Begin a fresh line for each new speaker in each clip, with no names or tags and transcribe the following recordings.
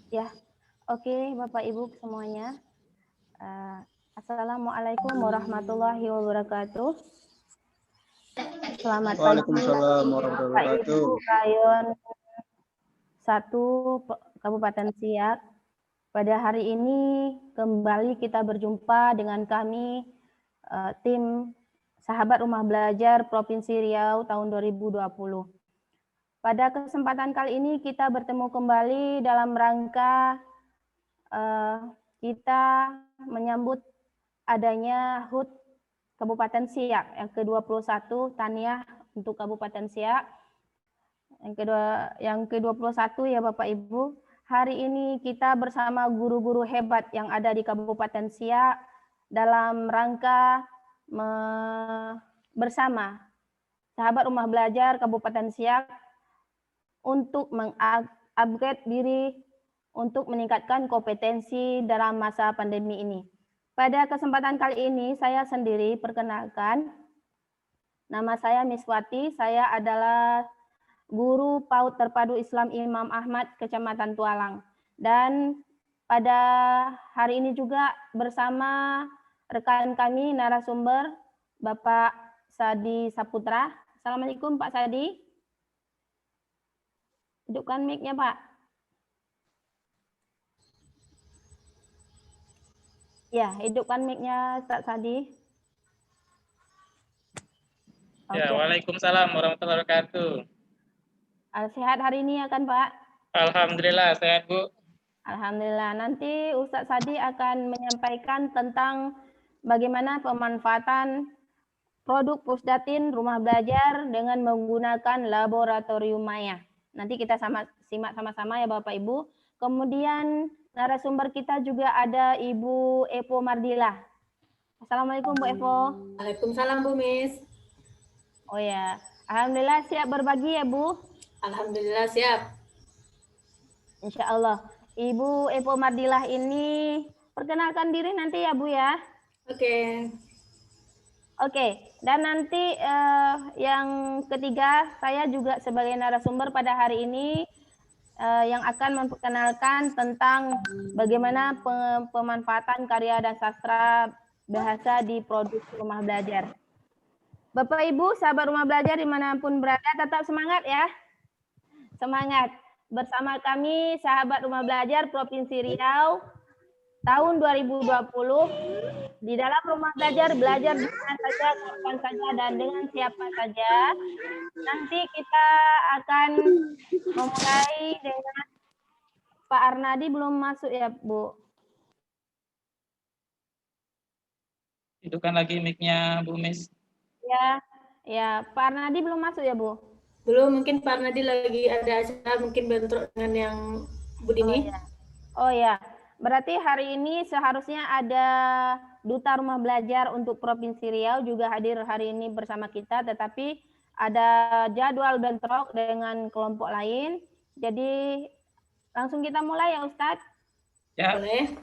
Ya, oke Bapak Ibu semuanya. Assalamualaikum warahmatullahi wabarakatuh. Selamat pagi
Waalaikumsalam warahmatullahi
Bapak
wabarakatuh.
Ibu Rayon 1 Kabupaten Siak. Pada hari ini kembali kita berjumpa dengan kami tim Sahabat Rumah Belajar Provinsi Riau tahun 2020. Pada kesempatan kali ini kita bertemu kembali dalam rangka kita menyambut adanya HUT Kabupaten Siak yang ke-21, Taniah untuk Kabupaten Siak. Yang ke-21 ya Bapak Ibu. Hari ini kita bersama guru-guru hebat yang ada di Kabupaten Siak dalam rangka bersama Sahabat Rumah Belajar Kabupaten Siak untuk mengupgrade diri untuk meningkatkan kompetensi dalam masa pandemi ini. Pada kesempatan kali ini saya sendiri perkenalkan, nama saya Miswati, saya adalah guru PAUD Terpadu Islam Imam Ahmad Kecamatan Tualang. Dan pada hari ini juga bersama rekan kami narasumber Bapak Sadi Saputra. Assalamualaikum Pak Sadi. Hidupkan mic-nya Pak. Ya, hidupkan mic-nya Pak Sadi.
Ya, Waalaikumsalam warahmatullahi wabarakatuh.
Sehat hari ini ya kan Pak?
Alhamdulillah sehat Bu.
Alhamdulillah. Nanti Ustadz Sadi akan menyampaikan tentang bagaimana pemanfaatan produk Pusdatin Rumah Belajar dengan menggunakan laboratorium maya. Nanti kita simak sama-sama ya Bapak Ibu. Kemudian narasumber kita juga ada Ibu Evo Mardilah. Assalamualaikum Bu Evo.
Waalaikumsalam Bu Mis.
Oh ya, alhamdulillah siap berbagi ya Bu.
Alhamdulillah siap.
Insya Allah. Ibu Evo Mardilah ini perkenalkan diri nanti ya Bu ya.
Oke.
Oke, dan nanti yang ketiga, saya juga sebagai narasumber pada hari ini yang akan memperkenalkan tentang bagaimana pemanfaatan karya dan sastra bahasa di produk rumah belajar. Bapak Ibu, sahabat rumah belajar dimanapun berada, tetap semangat ya. Semangat. Bersama kami, sahabat rumah belajar Provinsi Riau, tahun 2020, di dalam rumah belajar di mana saja, kapan saja, dan dengan siapa saja. Nanti kita akan memulai dengan Pak Arnadi belum masuk ya, Bu?
Hidupkan lagi mic-nya Bu Mis.
Ya, Pak Arnadi belum masuk ya, Bu?
Belum, mungkin Pak Arnadi lagi ada acara, mungkin bentrok dengan yang Bu Dini.
Oh ya. Berarti hari ini seharusnya ada Duta Rumah Belajar untuk Provinsi Riau juga hadir hari ini bersama kita, tetapi ada jadwal bentrok dengan kelompok lain. Jadi langsung kita mulai ya Ustadz.
Ya.
Boleh.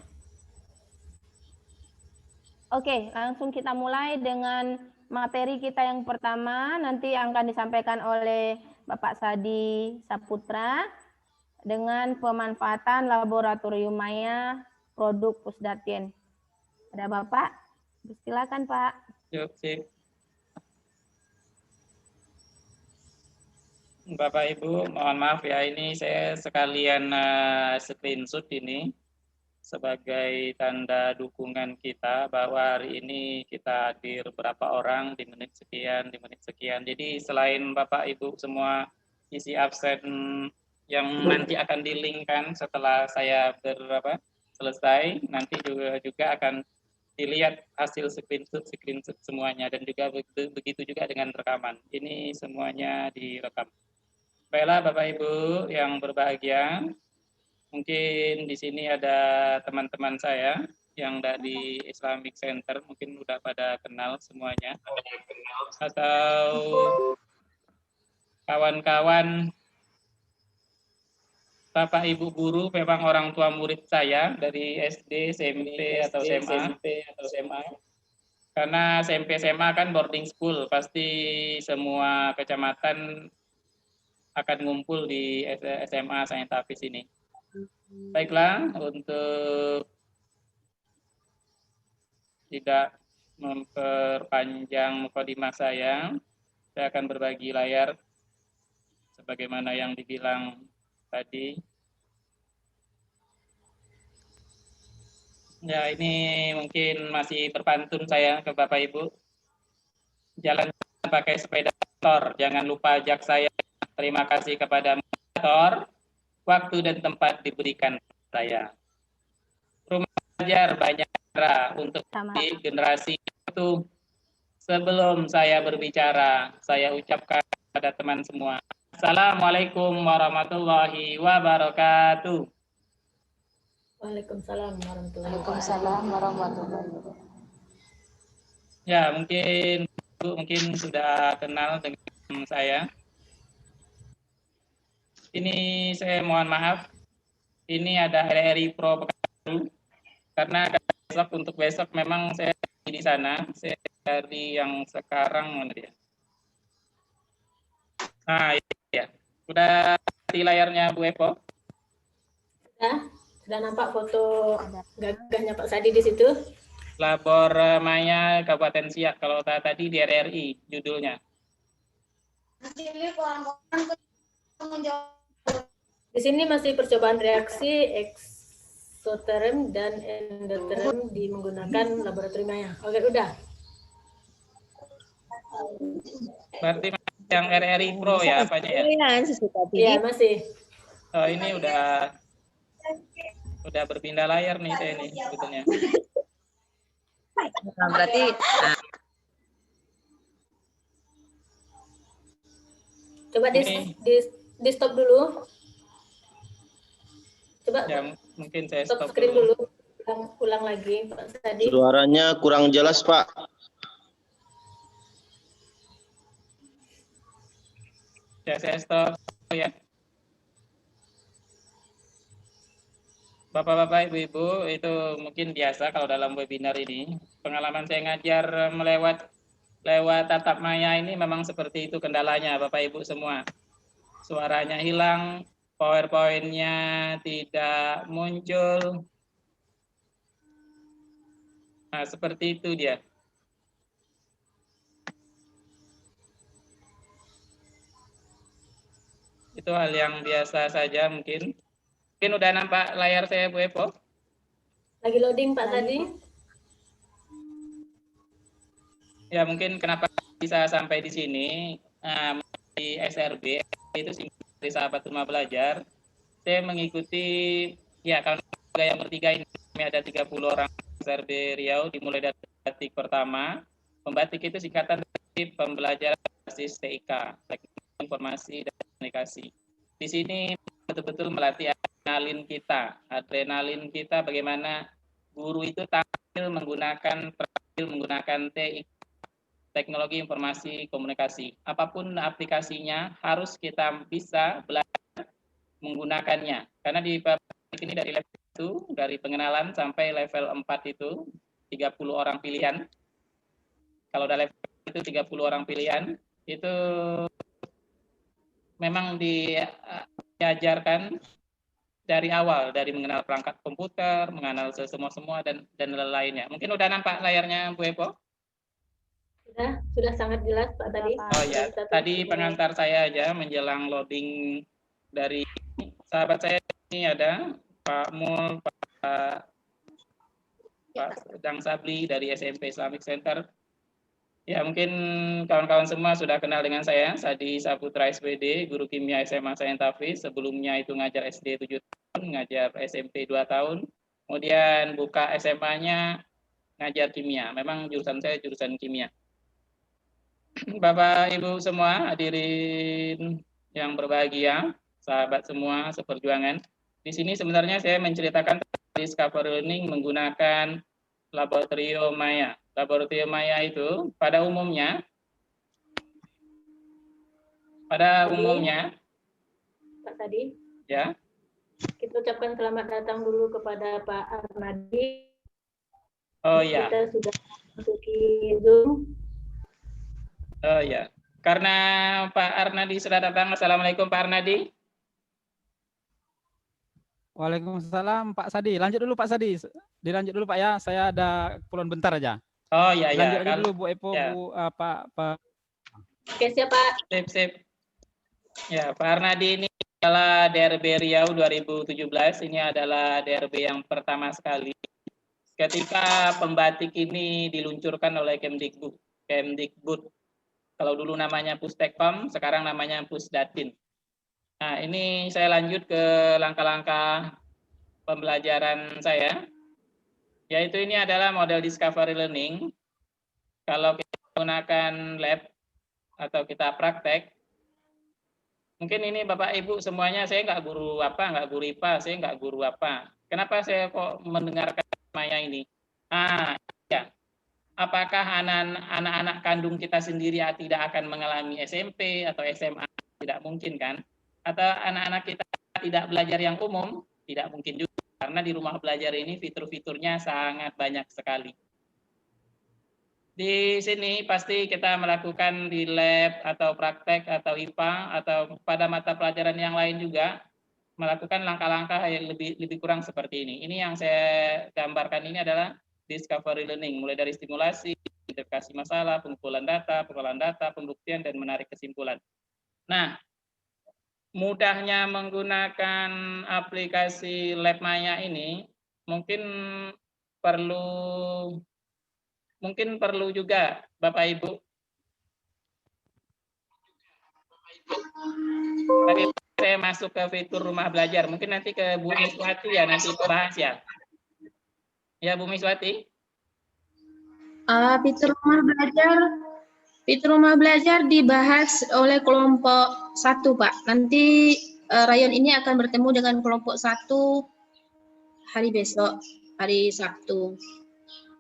Oke, langsung kita mulai dengan materi kita yang pertama. Nanti akan disampaikan oleh Bapak Sadi Saputra dengan pemanfaatan laboratorium maya produk Pusdatin. Ada Bapak? Silakan Pak.
Yuk, sip. Bapak Ibu, mohon maaf ya, ini saya sekalian screenshot ini sebagai tanda dukungan kita bahwa hari ini kita hadir berapa orang di menit sekian, di menit sekian. Jadi selain Bapak Ibu semua isi absen yang nanti akan di-link-kan setelah saya selesai, nanti juga akan dilihat hasil screenshot semuanya, dan juga begitu juga dengan rekaman. Ini semuanya direkam. Baiklah Bapak Ibu yang berbahagia, mungkin di sini ada teman-teman saya yang dari Islamic Center, mungkin udah pada kenal semuanya, atau kawan-kawan Bapak Ibu guru, memang orang tua murid saya dari SD, SMP atau SMA. Karena SMP SMA kan boarding school, pasti semua kecamatan akan ngumpul di SMA Saint Hafiz ini. Baiklah, untuk tidak memperpanjang mukadimah saya akan berbagi layar sebagaimana yang dibilang tadi. Ya, ini mungkin masih berpantun saya ke Bapak Ibu. Jalan pakai sepeda motor, jangan lupa ajak saya. Terima kasih kepada motor, waktu dan tempat diberikan saya. Rumah belajar banyak cara untuk generasi itu. Sebelum saya berbicara, saya ucapkan kepada teman semua, Assalamualaikum warahmatullahi wabarakatuh.
Waalaikumsalam warahmatullahi
wabarakatuh.
Ya, mungkin sudah kenal dengan saya. Ini saya mohon maaf, ini ada RRI Pro Pekanbaru, karena untuk besok memang saya di sana, saya dari yang sekarang mana dia? Nah, ya, udah di layarnya Bu Epo?
Sudah nampak foto gagahnya Pak Sadi di situ?
Labor Maya Kabupaten Siak, kalau tadi di RRI judulnya.
Di sini masih percobaan reaksi eksoterm dan endoterm menggunakan laboratorium maya. Oke, udah.
Berarti yang RRI Pro ya, apanya ya?
Iya, masih.
Oh, ini udah berpindah layar nih saya nih sebetulnya.
Nah, berarti
coba di stop dulu. Coba
ya, mungkin saya
stop
stop
screen
dulu.
Ulang lagi Pak Sadi.
Suaranya kurang jelas, Pak.
Ya, saya stop ya. Bapak-bapak, ibu-ibu, itu mungkin biasa kalau dalam webinar ini. Pengalaman saya ngajar lewat tatap maya ini memang seperti itu kendalanya, Bapak Ibu semua. Suaranya hilang, PowerPoint-nya tidak muncul. Nah, seperti itu dia. Itu hal yang biasa saja mungkin. Mungkin udah nampak layar saya, Bu Epo?
Lagi loading Pak Sadi.
Ya, mungkin kenapa bisa sampai di sini, di SRB, itu dari Sahabat Rumah Belajar, saya mengikuti, ya kalau yang bertiga ini ada 30 orang SRB Riau, dimulai dari batik pertama. Pembatik itu singkatan dari pembelajaran basis TIK, Teknik Informasi dan Komunikasi. Di sini betul-betul melatih adrenalin kita bagaimana guru itu tampil menggunakan TIK, teknologi informasi komunikasi. Apapun aplikasinya harus kita bisa belajar menggunakannya. Karena di praktik ini dari level 1, dari pengenalan sampai level 4 itu 30 orang pilihan. Kalau udah level itu 30 orang pilihan, itu memang diajarkan dari awal, dari mengenal perangkat komputer, mengenal semua dan lainnya. Mungkin udah nampak layarnya Bu Epo?
Sudah sangat jelas Pak tadi.
Oh ya, tadi pengantar saya aja menjelang loading dari sahabat saya ini ada Pak Mul, Pak Dang Sabli dari SMP Islamic Center. Ya, mungkin kawan-kawan semua sudah kenal dengan saya, Sadi Saputra SPD, guru kimia SMA Saintafiz. Sebelumnya itu ngajar SD 7 tahun, ngajar SMP 2 tahun. Kemudian buka SMA-nya ngajar kimia. Memang jurusan saya jurusan kimia. Bapak Ibu semua, hadirin yang berbahagia, sahabat semua seperjuangan. Di sini sebenarnya saya menceritakan Discovery Learning menggunakan laboratorium Maya. Laboratorium Maya itu pada umumnya
Pak Tadi,
ya,
kita ucapkan selamat datang dulu kepada Pak Arnadi.
oh ya,
Kita sudah masuki Zoom.
oh ya, karena Pak Arnadi sudah datang. Assalamualaikum Pak Arnadi.
Waalaikumsalam Pak Sadi. Lanjut dulu Pak Sadi. Dilanjut dulu Pak ya. Saya ada keperluan bentar aja.
Oh ya,
Lanjut
ya.
aja dulu Bu Epo,
ya.
Bu Pak.
Oke, siapa?
Sip. Ya, Pak Arnadi ini adalah DRB Riau 2017. Ini adalah DRB yang pertama sekali ketika pembatik ini diluncurkan oleh Kemdikbud. Kalau dulu namanya Pustekpam, sekarang namanya Pusdatin. Nah, ini saya lanjut ke langkah-langkah pembelajaran saya, yaitu ini adalah model Discovery Learning. Kalau kita menggunakan lab atau kita praktek, mungkin ini Bapak Ibu semuanya, saya nggak guru IPA, saya nggak guru apa. Kenapa saya kok mendengarkan Maya ini? Ya. Apakah anak-anak kandung kita sendiri tidak akan mengalami SMP atau SMA? Tidak mungkin kan? Atau anak-anak kita tidak belajar yang umum? Tidak mungkin juga, karena di rumah belajar ini fitur-fiturnya sangat banyak sekali. Di sini pasti kita melakukan di lab atau praktek atau IPA atau pada mata pelajaran yang lain juga melakukan langkah-langkah yang lebih kurang seperti ini. Ini yang saya gambarkan ini adalah Discovery Learning, mulai dari stimulasi, identifikasi masalah, pengumpulan data, pengolahan data, pembuktian, dan menarik kesimpulan. Nah, mudahnya menggunakan aplikasi Lab Maya ini mungkin perlu juga Bapak Ibu. Tapi saya masuk ke fitur rumah belajar. Mungkin nanti ke Bu Miswati ya, nanti bahas ya. Ya Bu Miswati.
Fitur rumah belajar dibahas oleh kelompok 1, Pak. Nanti rayon ini akan bertemu dengan kelompok 1 hari besok, hari Sabtu.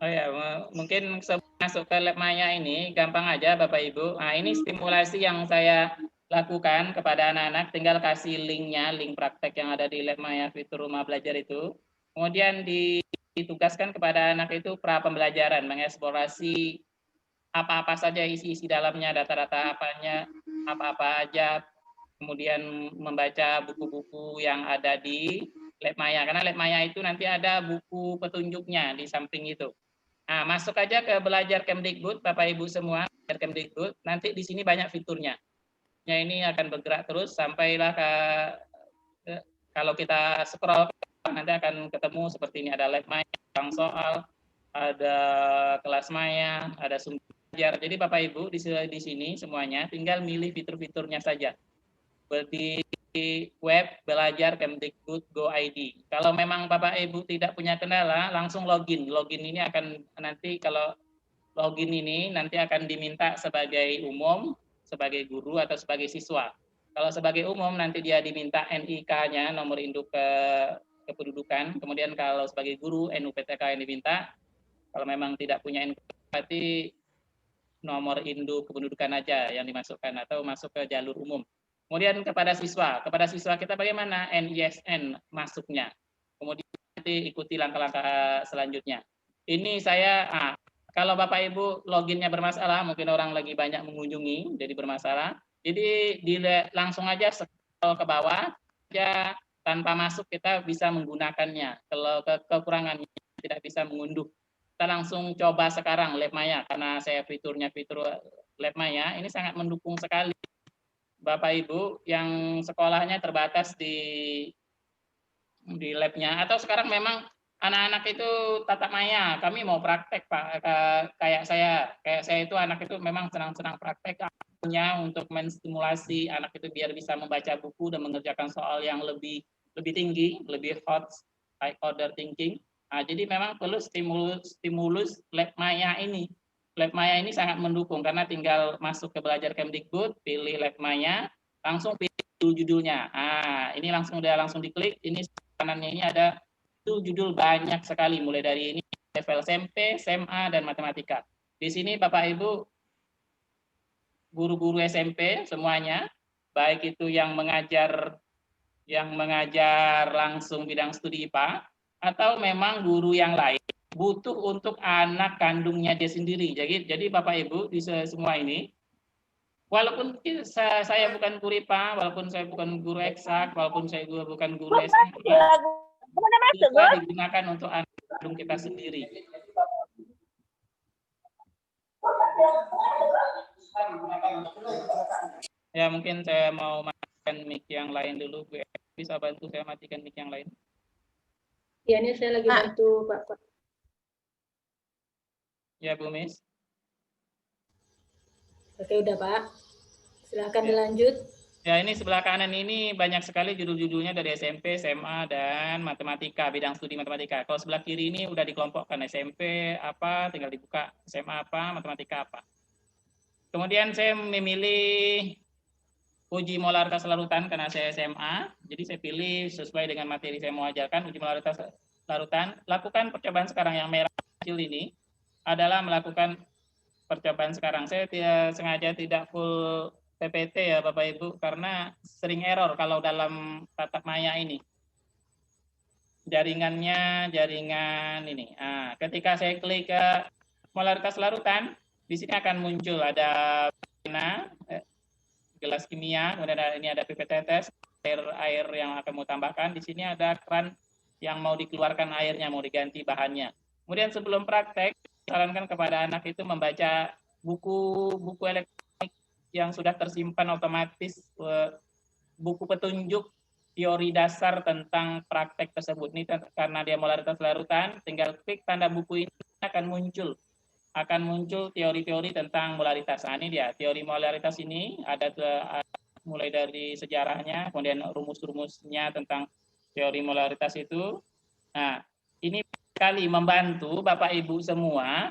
Oh ya, mungkin masuk ke Lab Maya ini gampang aja Bapak Ibu. Nah, ini stimulasi yang saya lakukan kepada anak-anak, tinggal kasih linknya, link praktek yang ada di Lab Maya fitur rumah belajar itu. Kemudian ditugaskan kepada anak itu pra pembelajaran, mengeksplorasi apa-apa saja isi dalamnya, data-data apa-apa aja, kemudian membaca buku-buku yang ada di Lab Maya, karena Lab Maya itu nanti ada buku petunjuknya di samping itu. Nah, masuk aja ke belajar Kemdikbud, Bapak Ibu semua, belajar Kemdikbud, nanti di sini banyak fiturnya. Ya, ini akan bergerak terus sampailah kalau kita scroll nanti akan ketemu seperti ini, ada Lab Maya, tentang soal, ada kelas Maya, ada sumber belajar. Jadi Bapak Ibu di sini semuanya tinggal milih fitur-fiturnya saja. Di web belajar Kemdikbud.go.id. Kalau memang Bapak Ibu tidak punya kendala, langsung login. Login ini akan nanti kalau login ini nanti akan diminta sebagai umum, sebagai guru atau sebagai siswa. Kalau sebagai umum nanti dia diminta NIK-nya, nomor induk kependudukan. Kemudian kalau sebagai guru NUPTK yang diminta. Kalau memang tidak punya NUPTK berarti nomor induk kependudukan aja yang dimasukkan atau masuk ke jalur umum. Kemudian kepada siswa kita bagaimana NISN masuknya. Kemudian nanti ikuti langkah-langkah selanjutnya. Ini saya kalau Bapak Ibu loginnya bermasalah, mungkin orang lagi banyak mengunjungi jadi bermasalah. Jadi langsung aja scroll ke bawah aja, tanpa masuk kita bisa menggunakannya. Kalau kekurangannya tidak bisa mengunduh, kita langsung coba sekarang LabMaya, karena saya fitur LabMaya ini sangat mendukung sekali Bapak Ibu yang sekolahnya terbatas di labnya, atau sekarang memang anak-anak itu tatap maya, kami mau praktek Pak, kayak saya itu anak itu memang senang-senang praktek untuk menstimulasi anak itu biar bisa membaca buku dan mengerjakan soal yang lebih tinggi, lebih high order thinking. Nah, jadi memang perlu stimulus LabMaya ini. LabMaya ini sangat mendukung karena tinggal masuk ke Belajar Kemdikbud, pilih LabMaya, langsung pilih judulnya. Ini langsung diklik. Ini kanannya ini ada judul banyak sekali, mulai dari ini level SMP, SMA, dan matematika. Di sini Bapak Ibu guru-guru SMP semuanya, baik itu yang mengajar langsung bidang studi IPA atau memang guru yang lain butuh untuk anak kandungnya dia sendiri. Jadi Bapak Ibu di semua ini, walaupun saya bukan guru IPA, walaupun saya bukan guru eksak, walaupun saya bukan guru SMA, bisa digunakan untuk anak kandung kita sendiri. Ya, mungkin saya mau matikan mic yang lain dulu, Bu. Bisa bantu saya matikan mic yang lain?
Ya, ini saya lagi bantu Pak.
Ya, Bu Miss.
Oke, udah Pak. Silakan dilanjut.
Ya, ini sebelah kanan ini banyak sekali judul-judulnya dari SMP, SMA, dan matematika, bidang studi matematika. Kalau sebelah kiri ini udah dikelompokkan SMP apa, tinggal dibuka SMA apa, matematika apa. Kemudian saya memilih uji molaritas larutan karena saya SMA, jadi saya pilih sesuai dengan materi saya mau ajarkan, uji molaritas larutan. Lakukan percobaan sekarang, yang merah kecil ini adalah melakukan percobaan sekarang. Saya sengaja tidak full PPT ya Bapak Ibu, karena sering error kalau dalam tatap maya ini. Jaringan ini. Ketika saya klik ke molaritas larutan, di sini akan muncul ada gelas kimia, kemudian ini ada pipet tetes, air yang akan mau tambahkan. Di sini ada keran yang mau dikeluarkan airnya, mau diganti bahannya. Kemudian sebelum praktek, sarankan kepada anak itu membaca buku elektronik yang sudah tersimpan otomatis, buku petunjuk teori dasar tentang praktek tersebut. Ini karena dia molaritas larutan, tinggal klik tanda buku ini akan muncul teori-teori tentang molaritas. Nah, ini dia teori molaritas ini, ada mulai dari sejarahnya, kemudian rumus-rumusnya tentang teori molaritas itu. Nah, ini sekali membantu Bapak Ibu semua.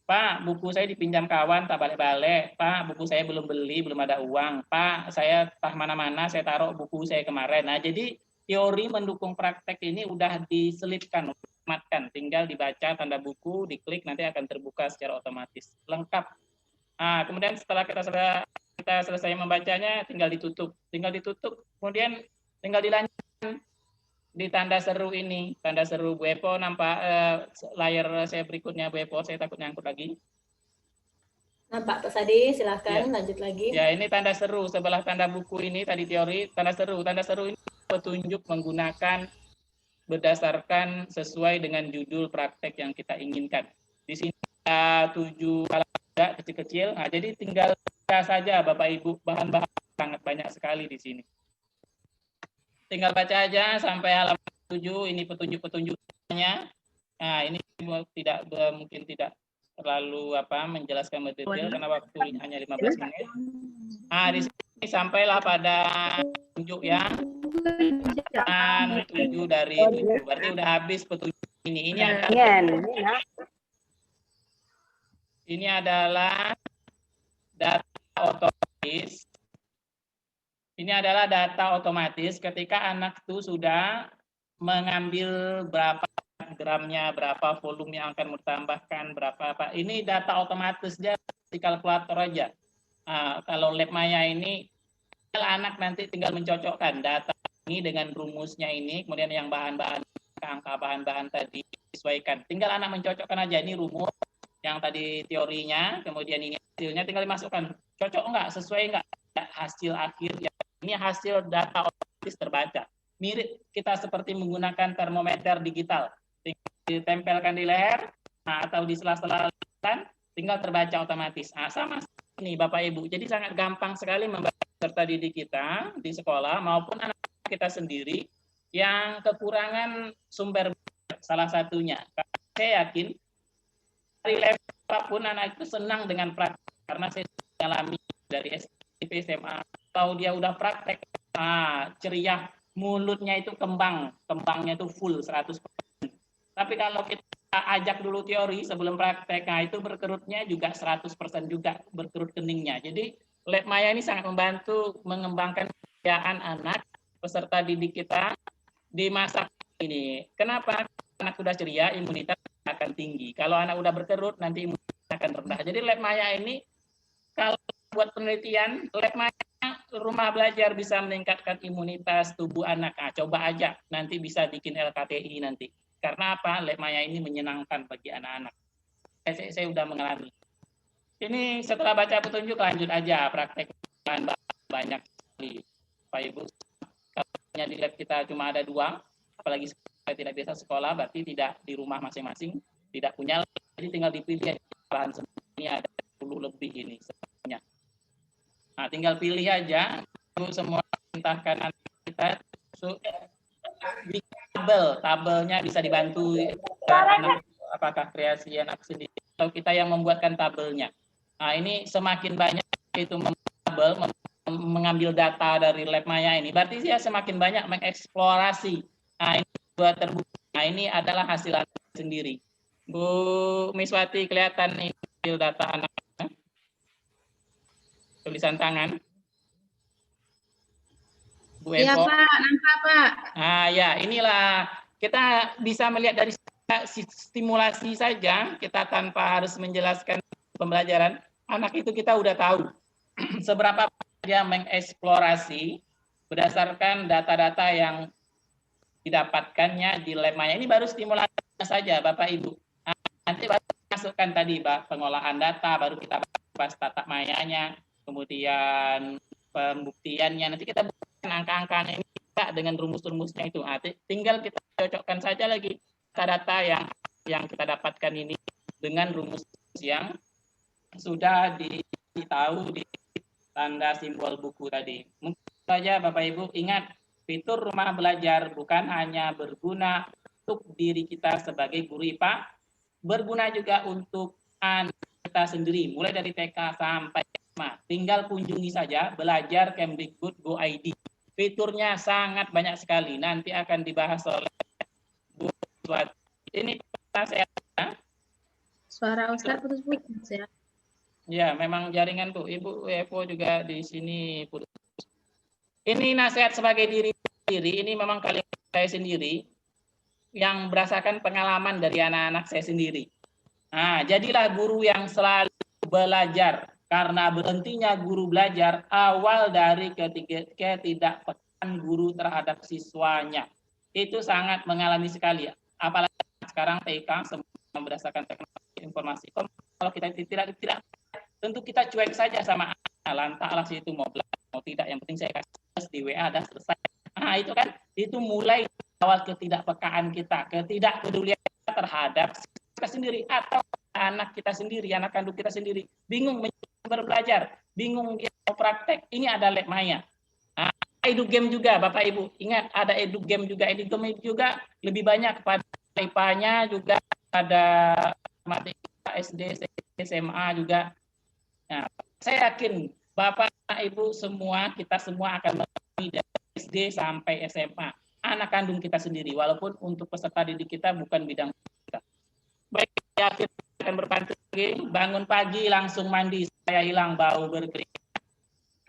Pak, buku saya dipinjam kawan, tak balik-balik. Pak, buku saya belum beli, belum ada uang. Pak, saya tah mana-mana, saya taruh buku saya kemarin. Nah, jadi teori mendukung praktek ini udah diselipkan, tinggal dibaca tanda buku, diklik, nanti akan terbuka secara otomatis. Lengkap. Nah, kemudian setelah kita selesai membacanya, tinggal ditutup. Kemudian tinggal dilanjutkan di tanda seru ini, tanda seru Bu Epo, nampak layar saya berikutnya Bu Epo, saya takut nyangkut lagi.
Nampak Pak Sadi, silahkan lanjut lagi.
Ya, ini tanda seru sebelah tanda buku ini tadi teori, tanda seru ini petunjuk menggunakan berdasarkan sesuai dengan judul praktek yang kita inginkan. Di sini ada 7 halaman kecil-kecil, nah jadi tinggal baca saja Bapak Ibu, bahan-bahan sangat banyak sekali di sini. Tinggal baca aja sampai halaman 7, ini petunjuk-petunjuknya. Nah, ini mungkin tidak terlalu menjelaskan detail karena waktu hanya 15 menit. Nah, di sini sampailah pada petunjuk yang 7 dari 7. Berarti udah habis petunjuk ini. Ini adalah data otomatis Ini adalah data otomatis ketika anak itu sudah mengambil berapa gramnya, berapa volume yang akan ditambahkan, berapa apa. Ini data otomatis dia di kalkulator aja. Nah, kalau Lab Maya ini anak nanti tinggal mencocokkan data ini dengan rumusnya ini, kemudian yang bahan-bahan, angka bahan-bahan tadi disesuaikan. Tinggal anak mencocokkan aja, ini rumus yang tadi teorinya, kemudian ini hasilnya tinggal dimasukkan. Cocok enggak, sesuai enggak hasil akhir. Ini hasil data otomatis terbaca. Mirip kita seperti menggunakan termometer digital. Tinggal ditempelkan di leher, atau di sela-sela tinggal terbaca otomatis. Sama ini Bapak Ibu. Jadi sangat gampang sekali membaca peserta didik kita di sekolah maupun anak kita sendiri yang kekurangan sumber salah satunya. Saya yakin dari level apapun anak itu senang dengan praktek karena saya alami dari SMP, SMA, atau dia udah praktek, ceria, mulutnya itu kembangnya itu full 100%. Tapi kalau kita ajak dulu teori sebelum praktek, itu berkerutnya juga 100% juga berkerut keningnya. Jadi Lab Maya ini sangat membantu mengembangkan kekayaan anak peserta didik kita di masa ini. Kenapa? Anak sudah ceria, imunitas akan tinggi. Kalau anak sudah berkerut, nanti imunitas akan rendah. Jadi Lab Maya ini kalau buat penelitian, Lab Maya rumah belajar bisa meningkatkan imunitas tubuh anak. Coba aja, nanti bisa bikin LKTI nanti. Karena apa? Lab Maya ini menyenangkan bagi anak-anak. Saya sudah mengalami. Ini setelah baca petunjuk lanjut aja praktek banyak sekali. Pak Ibu, kalau di lab kita cuma ada 2, apalagi tidak biasa sekolah, berarti tidak di rumah masing-masing, tidak punya, jadi tinggal dipilih bahan ini ada 10 lebih ini sebenarnya. Nah, tinggal pilih aja, Ibu semua perintahkan anak kita, di tabelnya bisa dibantu anak, apakah kreasi anak sendiri atau kita yang membuatkan tabelnya. Nah, ini semakin banyak itu tabel mengambil data dari Lab Maya ini, berarti dia semakin banyak mengeksplorasi. Nah, ini buat terbukti. Nah, ini adalah hasil anak sendiri. Bu Miswati, kelihatan ini hasil data anak, tulisan tangan. Bu Evo.
Iya Pak, nampak Pak.
Ya, inilah kita bisa melihat dari stimulasi saja, kita tanpa harus menjelaskan pembelajaran, anak itu kita udah tahu seberapa dia mengeksplorasi berdasarkan data-data yang didapatkannya di Lab Maya. Ini baru stimulasi saja Bapak Ibu. Nanti baru masukkan tadi pengolahan data, baru kita bahas tata mayanya, kemudian pembuktiannya. Nanti kita bukan angka-angkanya ini dengan rumus-rumusnya itu. Tinggal kita cocokkan saja lagi data-data yang kita dapatkan ini dengan rumus yang sudah ditahu di tanda simbol buku tadi. Mungkin saja Bapak Ibu ingat, fitur rumah belajar bukan hanya berguna untuk diri kita sebagai guru IPA, berguna juga untuk anak kita sendiri, mulai dari TK sampai SMA. Tinggal kunjungi saja belajar Kemdikbud.go.id. Fiturnya sangat banyak sekali. Nanti akan dibahas oleh Bu Swati. Ini saya.
Suara Ustaz putus-putus ya.
Ya, memang jaringan Bu. Ibu Evo juga di sini putus. Ini nasihat sebagai diri sendiri. Ini memang kalian saya sendiri yang berdasarkan pengalaman dari anak-anak saya sendiri. Nah, jadilah guru yang selalu belajar. Karena berhentinya guru belajar awal dari ketidakpekaan guru terhadap siswanya. Itu sangat mengalami sekali. Apalagi sekarang TK semua berdasarkan teknologi informasi. Kalau kita tidak tentu kita cuek saja sama anak, lantaklah situ mau belajar mau tidak, yang penting saya kasih di WA dan selesai. Nah, itu kan itu mulai awal ketidakpekaan kita, ketidakpedulian kita terhadap kita sendiri atau anak kita sendiri, anak kandung kita sendiri, bingung belajar, bingung mau praktek. Ini ada Lab Maya. Nah, edu game juga Bapak Ibu, ingat ada edu game juga. Edu game juga lebih banyak kepada IPA-nya, juga ada matematika SD, SMA juga. Nah, saya yakin Bapak Ibu semua, kita semua akan mengalami dari SD sampai SMA. Anak kandung kita sendiri, walaupun untuk peserta didik kita bukan bidang kita. Baik, yakin akan berpantun lagi. Bangun pagi langsung mandi, saya hilang bau berkeringat.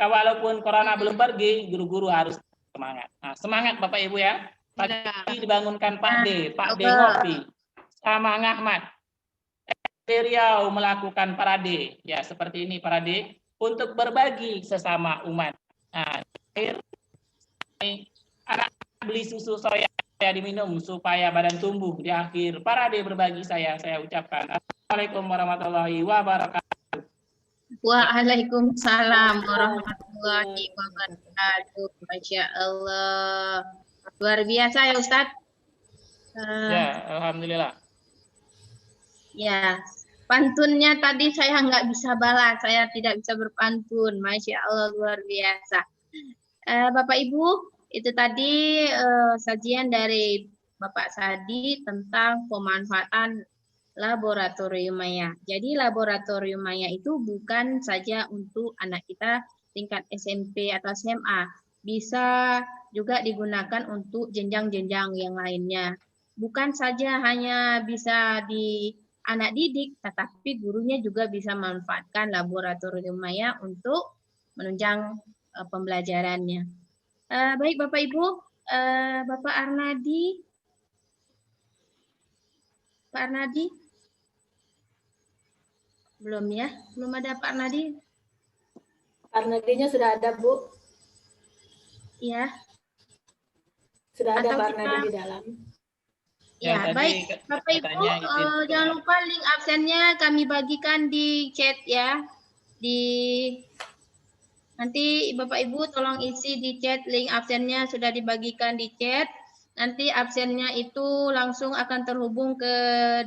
walaupun corona belum pergi, guru-guru harus semangat. Nah, semangat Bapak Ibu ya. Pagi dibangunkan Pak D ngopi sama Ahmad. Riau melakukan parade, ya seperti ini parade untuk berbagi sesama umat. Nah, anak beli susu soya diminum supaya badan tumbuh. Di akhir parade berbagi saya ucapkan Assalamualaikum warahmatullahi wabarakatuh.
Waalaikumsalam warahmatullahi wabarakatuh. Masya Allah. Luar biasa ya Ustadz.
Ya, alhamdulillah.
Ya, pantunnya tadi saya nggak bisa balas, saya tidak bisa berpantun. Masya Allah, luar biasa. Bapak Ibu, itu tadi sajian dari Bapak Sadi tentang pemanfaatan laboratorium maya. Jadi laboratorium maya itu bukan saja untuk anak kita tingkat SMP atau SMA, bisa juga digunakan untuk jenjang-jenjang yang lainnya. Bukan saja hanya bisa di anak didik, tetapi gurunya juga bisa memanfaatkan laboratorium maya untuk menunjang pembelajarannya. Baik Bapak Ibu, Bapak Arnadi, Pak Arnadi, belum ya, belum ada Pak Arnadi.
Pak Arnadinya sudah ada Bu,
Ya.
sudah ada
Atau
Pak
kita-
Arnadi di dalam.
Ya,
Yang
baik
tadi
Bapak Ibu,
katanya izin
jangan lupa link absennya kami bagikan di chat ya. Nanti Bapak Ibu tolong isi di chat link absennya sudah dibagikan di chat. Nanti absennya itu langsung akan terhubung ke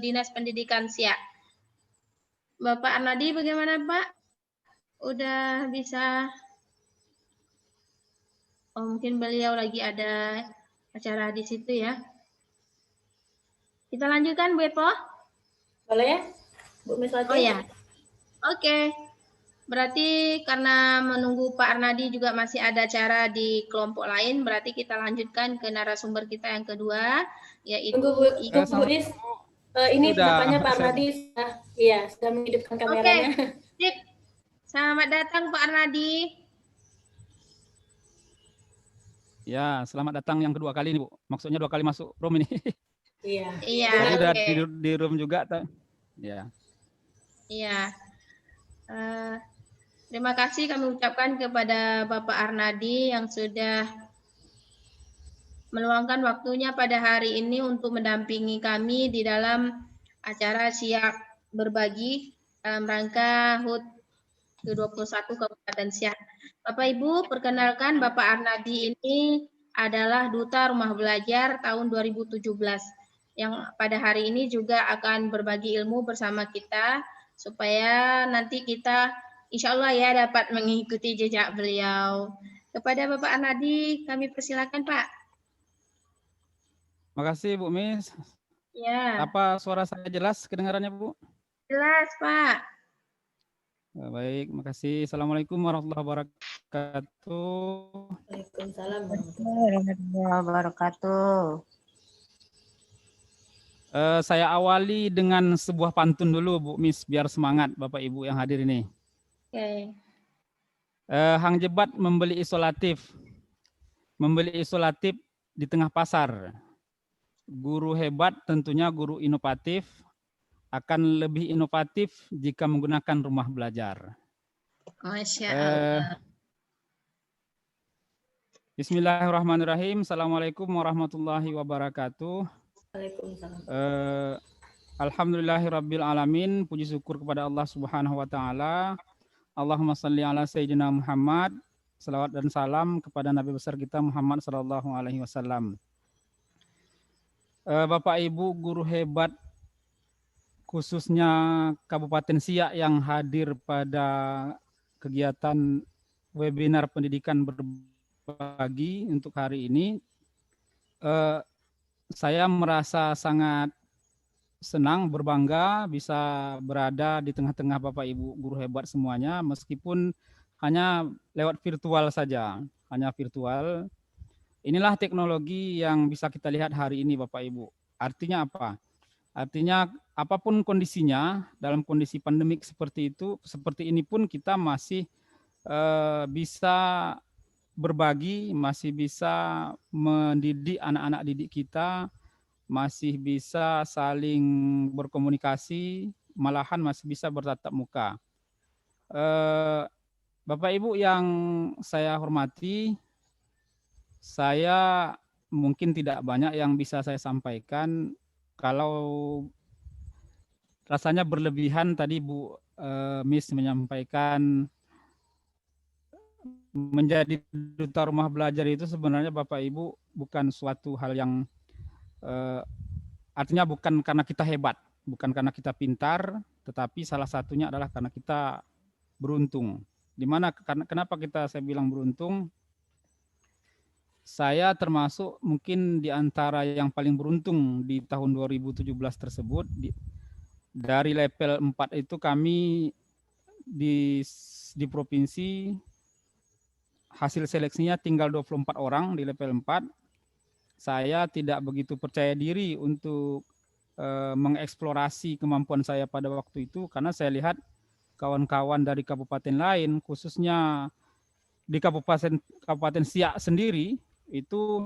Dinas Pendidikan Siak. Bapak Arnadi bagaimana Pak? Udah bisa? Oh mungkin beliau lagi ada acara di situ ya. Kita lanjutkan Bu Epo?
Boleh ya, Bu Miswati?
Oh ya, oke. Berarti karena menunggu Pak Arnadi juga masih ada acara di kelompok lain, berarti kita lanjutkan ke narasumber kita yang kedua, yaitu
Tunggu Bu
Ibu.
Is. Ini
Sudah,
bapaknya Pak
saya-
Arnadi sudah menghidupkan kameranya.
Sip. Selamat datang Pak Arnadi.
Ya, selamat datang yang kedua kali nih, Bu. Maksudnya 2 kali masuk room ini.
Iya.
Iya,
Jadi udah
oke.
di room juga. Ya.
Iya. Terima kasih kami ucapkan kepada Bapak Arnadi yang sudah meluangkan waktunya pada hari ini untuk mendampingi kami di dalam acara Siak Berbagi dalam rangka HUT ke-21 Kabupaten Siak. Bapak Ibu, perkenalkan Bapak Arnadi ini adalah Duta Rumah Belajar tahun 2017 yang pada hari ini juga akan berbagi ilmu bersama kita supaya nanti kita insya Allah ya dapat mengikuti jejak beliau. Kepada Bapak Arnadi kami persilakan Pak.
Makasih Bu Mis.
Ya,
Apa suara saya jelas kedengarannya Bu?
jelas Pak.
Baik, makasih. Assalamualaikum warahmatullahi wabarakatuh.
Waalaikumsalam.
Warahmatullahi wabarakatuh.
Saya awali dengan sebuah pantun dulu Bu Mis, biar semangat Bapak Ibu yang hadir ini.
Oke.
Hang Jebat membeli isolatif di tengah pasar. Guru hebat tentunya guru inovatif, akan lebih inovatif jika menggunakan rumah belajar.
Masya Allah.
Bismillahirrahmanirrahim. Assalamualaikum warahmatullahi wabarakatuh.
Waalaikumsalam.
Alhamdulillahirabbil alamin. Puji syukur kepada Allah Subhanahu wa taala. Allahumma shalli ala sayyidina Muhammad. Salawat dan salam kepada Nabi besar kita Muhammad sallallahu alaihi wasallam. Bapak Ibu guru hebat khususnya Kabupaten Siak yang hadir pada kegiatan webinar pendidikan berbagi untuk hari ini, saya merasa sangat senang, berbangga bisa berada di tengah-tengah Bapak Ibu guru hebat semuanya, meskipun hanya lewat virtual saja, hanya virtual. Inilah teknologi yang bisa kita lihat hari ini Bapak Ibu. Artinya apa? Artinya apapun kondisinya, dalam kondisi pandemik seperti itu, seperti ini pun kita masih bisa berbagi, masih bisa mendidik anak-anak didik kita, masih bisa saling berkomunikasi, malahan masih bisa bertatap muka. Bapak Ibu yang saya hormati, saya mungkin tidak banyak yang bisa saya sampaikan. Kalau rasanya berlebihan tadi Bu Miss menyampaikan menjadi duta rumah belajar itu sebenarnya Bapak Ibu bukan suatu hal yang artinya bukan karena kita hebat, bukan karena kita pintar, tetapi salah satunya adalah karena kita beruntung. Dimana kenapa saya bilang beruntung? Saya termasuk mungkin di antara yang paling beruntung di tahun 2017 tersebut. Dari level 4 itu kami di provinsi hasil seleksinya tinggal 24 orang di level 4. Saya tidak begitu percaya diri untuk mengeksplorasi kemampuan saya pada waktu itu karena saya lihat kawan-kawan dari kabupaten lain, khususnya di Kabupaten Siak sendiri, itu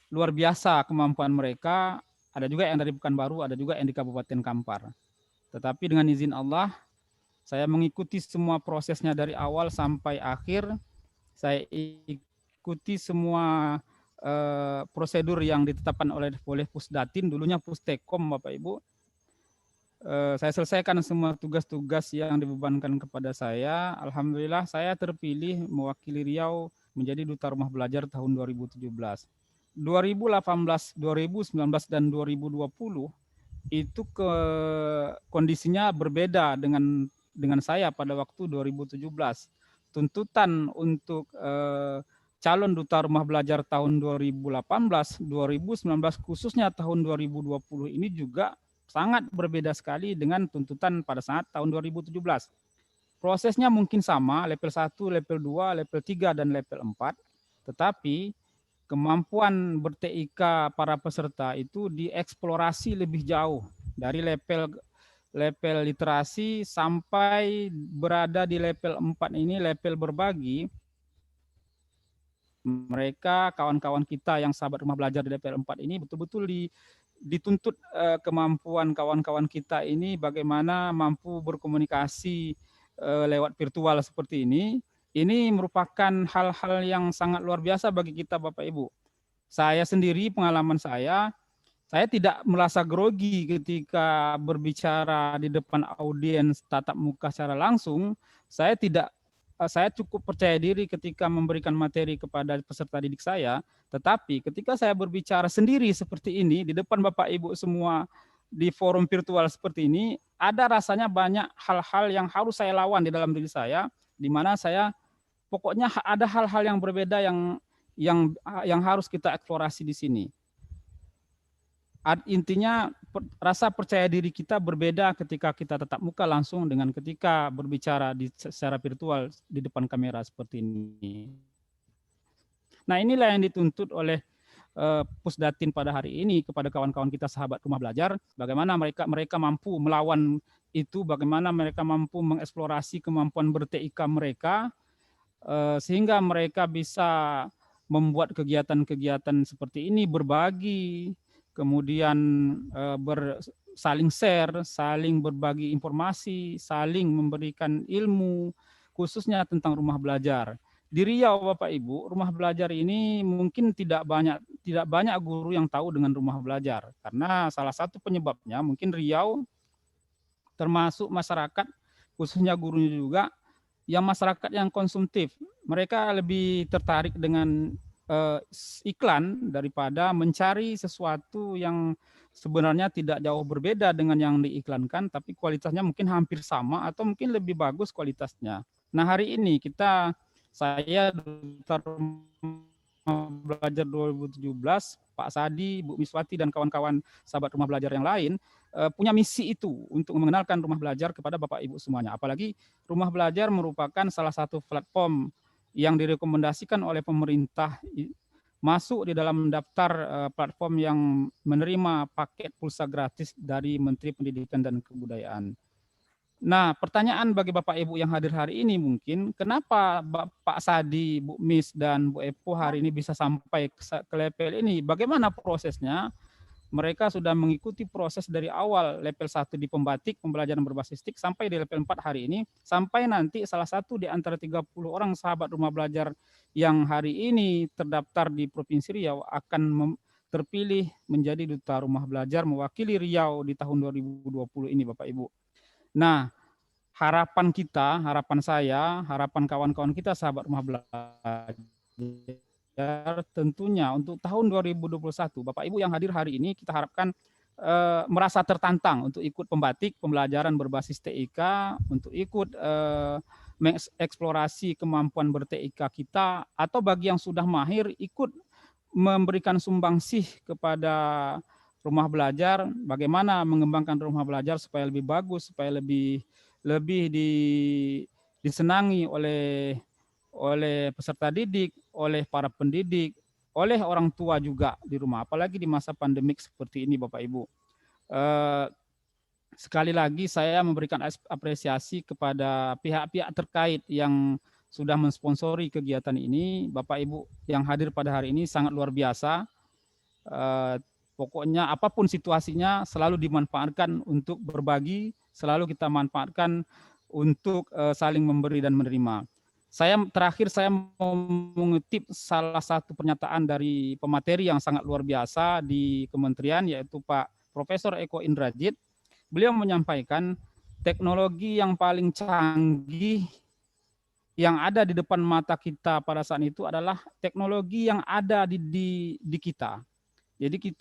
luar biasa kemampuan mereka. Ada juga yang dari Pekanbaru, ada juga yang di Kabupaten Kampar. Tetapi dengan izin Allah, saya mengikuti semua prosesnya dari awal sampai akhir. Saya ikuti semua prosedur yang ditetapkan oleh Pusdatin, dulunya Pustekom, Bapak Ibu. Saya selesaikan semua tugas-tugas yang dibebankan kepada saya. Alhamdulillah saya terpilih mewakili Riau menjadi duta rumah belajar tahun 2017. 2018, 2019, dan 2020 itu kondisinya berbeda dengan saya pada waktu 2017. Tuntutan untuk calon duta rumah belajar tahun 2018, 2019, khususnya tahun 2020 ini juga sangat berbeda sekali dengan tuntutan pada saat tahun 2017. Prosesnya mungkin sama, level 1, level 2, level 3, dan level 4. Tetapi kemampuan ber-TIK para peserta itu dieksplorasi lebih jauh. Dari level literasi sampai berada di level 4 ini, level berbagi. Mereka, kawan-kawan kita yang sahabat rumah belajar di level 4 ini betul-betul dituntut kemampuan kawan-kawan kita ini bagaimana mampu berkomunikasi lewat virtual seperti ini. Ini merupakan hal-hal yang sangat luar biasa bagi kita Bapak Ibu. Saya sendiri, pengalaman saya tidak merasa grogi ketika berbicara di depan audiens tatap muka secara langsung. Saya cukup percaya diri ketika memberikan materi kepada peserta didik saya, tetapi ketika saya berbicara sendiri seperti ini di depan Bapak Ibu semua di forum virtual seperti ini, ada rasanya banyak hal-hal yang harus saya lawan di dalam diri saya, di mana saya pokoknya ada hal-hal yang berbeda yang harus kita eksplorasi di sini. Intinya rasa percaya diri kita berbeda ketika kita tatap muka langsung dengan ketika berbicara secara virtual di depan kamera seperti ini. Nah, inilah yang dituntut oleh Pusdatin pada hari ini kepada kawan-kawan kita sahabat rumah belajar, bagaimana mereka mampu melawan itu, bagaimana mereka mampu mengeksplorasi kemampuan ber-TIK mereka, sehingga mereka bisa membuat kegiatan-kegiatan seperti ini, berbagi, kemudian saling share, saling berbagi informasi, saling memberikan ilmu, khususnya tentang rumah belajar. Di Riau Bapak Ibu, rumah belajar ini mungkin tidak banyak guru yang tahu dengan rumah belajar, karena salah satu penyebabnya mungkin Riau termasuk masyarakat, khususnya gurunya juga, yang masyarakat yang konsumtif. Mereka lebih tertarik dengan iklan daripada mencari sesuatu yang sebenarnya tidak jauh berbeda dengan yang diiklankan, tapi kualitasnya mungkin hampir sama atau mungkin lebih bagus kualitasnya. Nah, hari ini saya duta rumah belajar 2017, Pak Sadi, Bu Miswati, dan kawan-kawan sahabat rumah belajar yang lain punya misi itu untuk mengenalkan rumah belajar kepada Bapak Ibu semuanya. Apalagi rumah belajar merupakan salah satu platform yang direkomendasikan oleh pemerintah masuk di dalam daftar platform yang menerima paket pulsa gratis dari Menteri Pendidikan dan Kebudayaan. Nah, pertanyaan bagi Bapak Ibu yang hadir hari ini mungkin, kenapa Pak Sadi, Bu Mis, dan Bu Epo hari ini bisa sampai ke level ini? Bagaimana prosesnya? Mereka sudah mengikuti proses dari awal level 1 di pembatik, pembelajaran berbasis TIK, sampai di level 4 hari ini, sampai nanti salah satu di antara 30 orang sahabat rumah belajar yang hari ini terdaftar di Provinsi Riau akan terpilih menjadi duta rumah belajar mewakili Riau di tahun 2020 ini, Bapak Ibu. Nah, harapan kita, harapan saya, harapan kawan-kawan kita sahabat rumah belajar tentunya untuk tahun 2021, Bapak Ibu yang hadir hari ini kita harapkan merasa tertantang untuk ikut pembatik, pembelajaran berbasis TIK, untuk ikut mengeksplorasi kemampuan ber-TIK kita, atau bagi yang sudah mahir ikut memberikan sumbangsih kepada rumah belajar, bagaimana mengembangkan rumah belajar supaya lebih bagus, supaya lebih disenangi oleh peserta didik, oleh para pendidik, oleh orang tua juga di rumah, apalagi di masa pandemik seperti ini, Bapak Ibu. Sekali lagi saya memberikan apresiasi kepada pihak-pihak terkait yang sudah mensponsori kegiatan ini. Bapak Ibu yang hadir pada hari ini sangat luar biasa. Pokoknya apapun situasinya selalu dimanfaatkan untuk berbagi, selalu kita manfaatkan untuk saling memberi dan menerima. Terakhir saya mau mengutip salah satu pernyataan dari pemateri yang sangat luar biasa di kementerian, yaitu Pak Profesor Eko Indrajit. Beliau menyampaikan teknologi yang paling canggih yang ada di depan mata kita pada saat itu adalah teknologi yang ada di kita. Jadi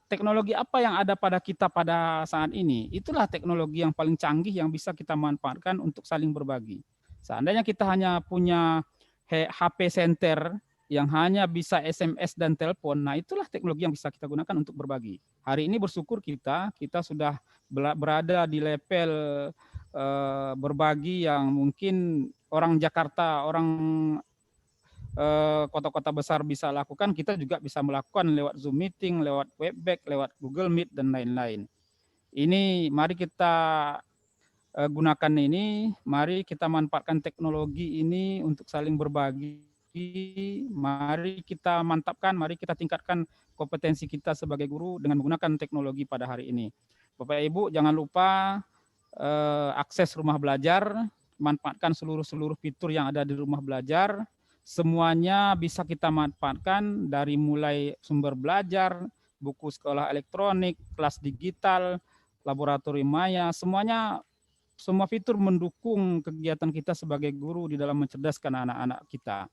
teknologi apa yang ada pada kita pada saat ini, itulah teknologi yang paling canggih yang bisa kita manfaatkan untuk saling berbagi. Seandainya kita hanya punya HP center yang hanya bisa SMS dan telepon, nah itulah teknologi yang bisa kita gunakan untuk berbagi. Hari ini bersyukur kita sudah berada di level berbagi yang mungkin orang Jakarta, orang kota-kota besar bisa lakukan, kita juga bisa melakukan lewat Zoom meeting, lewat Webex, lewat Google Meet, dan lain-lain. Ini mari kita gunakan ini, mari kita manfaatkan teknologi ini untuk saling berbagi. Mari kita mantapkan, mari kita tingkatkan kompetensi kita sebagai guru dengan menggunakan teknologi pada hari ini. Bapak Ibu jangan lupa akses rumah belajar, manfaatkan seluruh fitur yang ada di rumah belajar. Semuanya bisa kita manfaatkan dari mulai sumber belajar, buku sekolah elektronik, kelas digital, laboratorium maya, semua fitur mendukung kegiatan kita sebagai guru di dalam mencerdaskan anak-anak kita.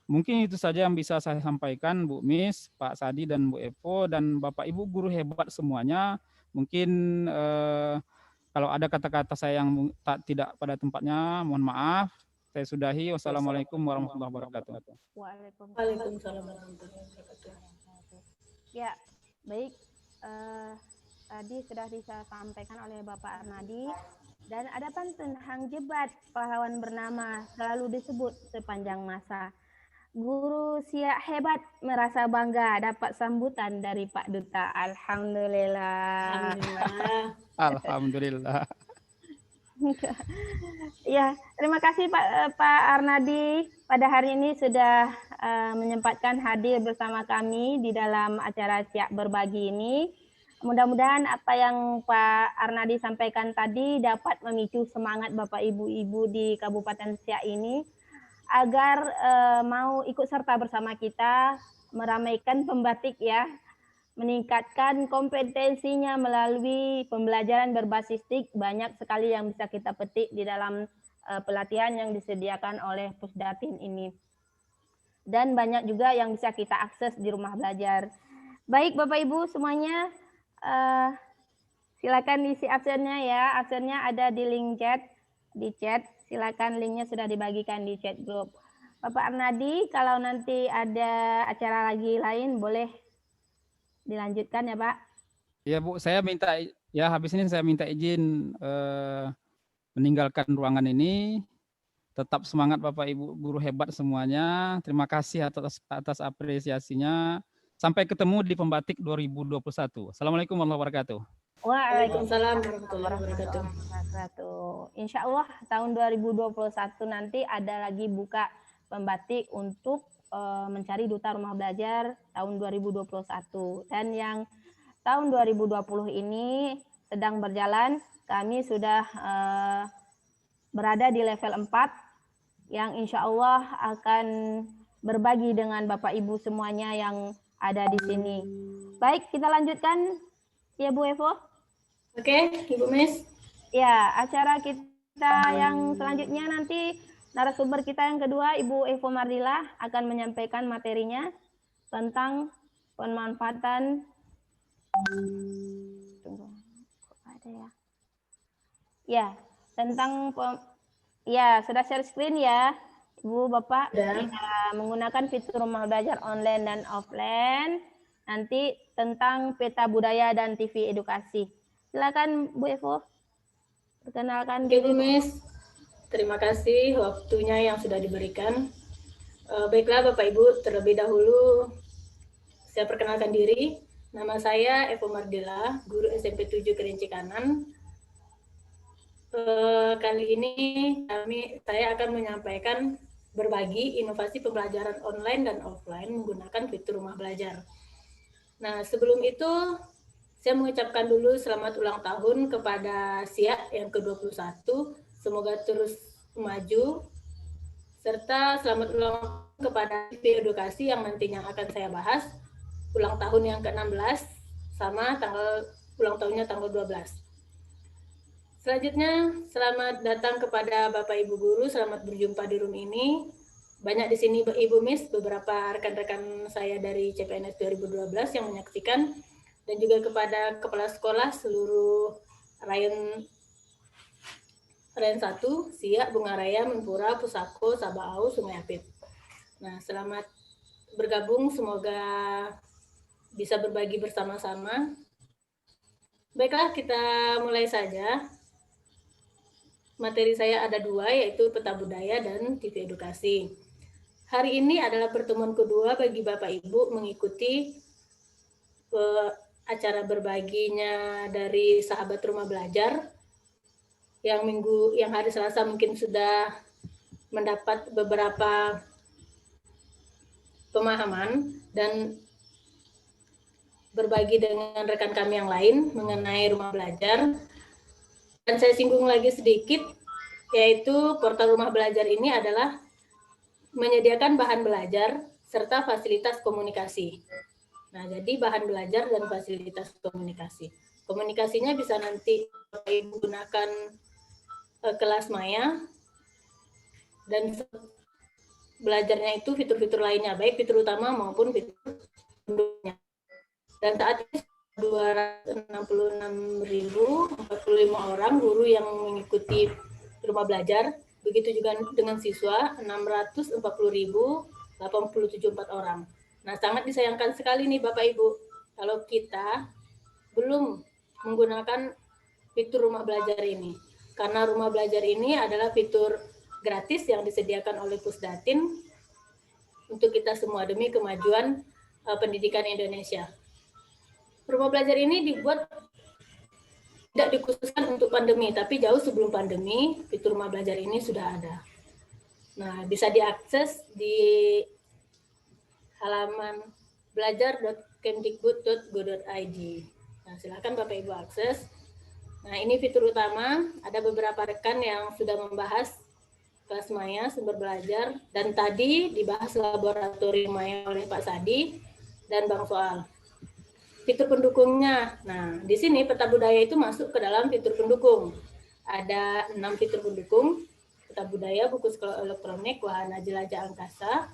Mungkin itu saja yang bisa saya sampaikan, Bu Mis, Pak Sadi, dan Bu Epo, dan Bapak Ibu guru hebat semuanya. Mungkin kalau ada kata-kata saya yang tidak pada tempatnya, mohon maaf. Saya sudahi. Wassalamualaikum warahmatullahi wabarakatuh.
Waalaikumsalam warahmatullahi wabarakatuh.
Ya, baik. Tadi sudah disampaikan oleh Bapak Arnadi, dan ada pantun hang jebat pahlawan bernama selalu disebut sepanjang masa. Guru siap hebat merasa bangga dapat sambutan dari Pak Duta. Alhamdulillah.
Alhamdulillah.
Ya, terima kasih Pak Arnadi pada hari ini sudah menyempatkan hadir bersama kami di dalam acara Siap Berbagi ini. Mudah-mudahan apa yang Pak Arnadi sampaikan tadi dapat memicu semangat Bapak Ibu-Ibu di Kabupaten Siak ini agar mau ikut serta bersama kita meramaikan pembatik ya, meningkatkan kompetensinya melalui pembelajaran berbasis TIK. Banyak sekali yang bisa kita petik di dalam pelatihan yang disediakan oleh Pusdatin ini. Dan banyak juga yang bisa kita akses di rumah belajar. Baik Bapak Ibu semuanya, silakan diisi absennya ya. Absennya ada di link chat, silakan linknya sudah dibagikan di chat grup. Bapak Arnadi, kalau nanti ada acara lagi lain boleh dilanjutkan ya Pak.
Ya Bu, saya minta ya habis ini saya minta izin meninggalkan ruangan ini. Tetap semangat Bapak Ibu guru hebat semuanya. Terima kasih atas apresiasinya. Sampai ketemu di Pembatik 2021. Assalamualaikum warahmatullahi wabarakatuh.
Waalaikumsalam warahmatullahi wabarakatuh.
insya Allah tahun 2021 nanti ada lagi buka pembatik untuk mencari duta rumah belajar tahun 2021. Dan yang tahun 2020 ini sedang berjalan, kami sudah berada di level 4 yang insya Allah akan berbagi dengan Bapak Ibu semuanya yang ada di sini. Baik, kita lanjutkan ya Bu Evo.
Oke, Ibu Miss.
Ya, acara kita yang selanjutnya nanti narasumber kita yang kedua, Ibu Evo Mardila, akan menyampaikan materinya tentang pemanfaatan. Tunggu, kok ada ya? Ya, tentang ya sudah share screen ya, Ibu Bapak. Ya, menggunakan fitur rumah belajar online dan offline. Nanti tentang peta budaya dan TV edukasi. Silakan Bu Evo. Perkenalkan
Oke,
diri.
Bu Miss. Terima kasih waktunya yang sudah diberikan. Baiklah Bapak Ibu, terlebih dahulu saya perkenalkan diri. Nama saya Evo Mardila, guru SMP 7 Kerinci Kanan. Kali ini saya akan menyampaikan berbagi inovasi pembelajaran online dan offline menggunakan fitur rumah belajar. Nah, sebelum itu saya mengucapkan dulu selamat ulang tahun kepada SIA yang ke-21. Semoga terus maju. Serta selamat ulang tahun kepada TV edukasi yang nantinya akan saya bahas. Ulang tahun yang ke-16 sama ulang tahunnya tanggal 12. Selanjutnya, selamat datang kepada Bapak Ibu guru, selamat berjumpa di room ini. Banyak di sini Ibu Miss, beberapa rekan-rekan saya dari CPNS 2012 yang menyaksikan, dan juga kepada kepala sekolah seluruh Rayon 1, SIA, Bunga Raya, Menpura, Pusako, Sabaau, Sungai Apit. Nah, selamat bergabung, semoga bisa berbagi bersama-sama. Baiklah, kita mulai saja. Materi saya ada 2, yaitu peta budaya dan TV edukasi. Hari ini adalah pertemuan kedua bagi Bapak Ibu mengikuti acara berbaginya dari sahabat rumah belajar yang hari Selasa mungkin sudah mendapat beberapa pemahaman dan berbagi dengan rekan kami yang lain mengenai rumah belajar. Dan saya singgung lagi sedikit, yaitu portal rumah belajar ini adalah menyediakan bahan belajar serta fasilitas komunikasi. Nah, jadi bahan belajar dan fasilitas komunikasi. Komunikasinya bisa nanti gunakan kelas maya, dan belajarnya itu fitur-fitur lainnya, baik fitur utama maupun fitur pendukungnya. Dan saat ini 266.045 orang guru yang mengikuti rumah belajar, begitu juga dengan siswa 640.087 orang. Nah, sangat disayangkan sekali nih Bapak Ibu, kalau kita belum menggunakan fitur rumah belajar ini. Karena rumah belajar ini adalah fitur gratis yang disediakan oleh Pusdatin untuk kita semua demi kemajuan pendidikan Indonesia. Rumah belajar ini dibuat tidak dikhususkan untuk pandemi, tapi jauh sebelum pandemi, fitur rumah belajar ini sudah ada. Nah, bisa diakses di halaman belajar.kemdikbud.go.id. Nah, silakan Bapak Ibu akses. Nah, ini fitur utama. Ada beberapa rekan yang sudah membahas kelas maya, sumber belajar, dan tadi dibahas laboratorium maya oleh Pak Sadi dan Bang Soal. Fitur pendukungnya. Nah, di sini peta budaya itu masuk ke dalam fitur pendukung. Ada 6 fitur pendukung. Peta budaya, buku sekolah elektronik, wahana jelajah angkasa,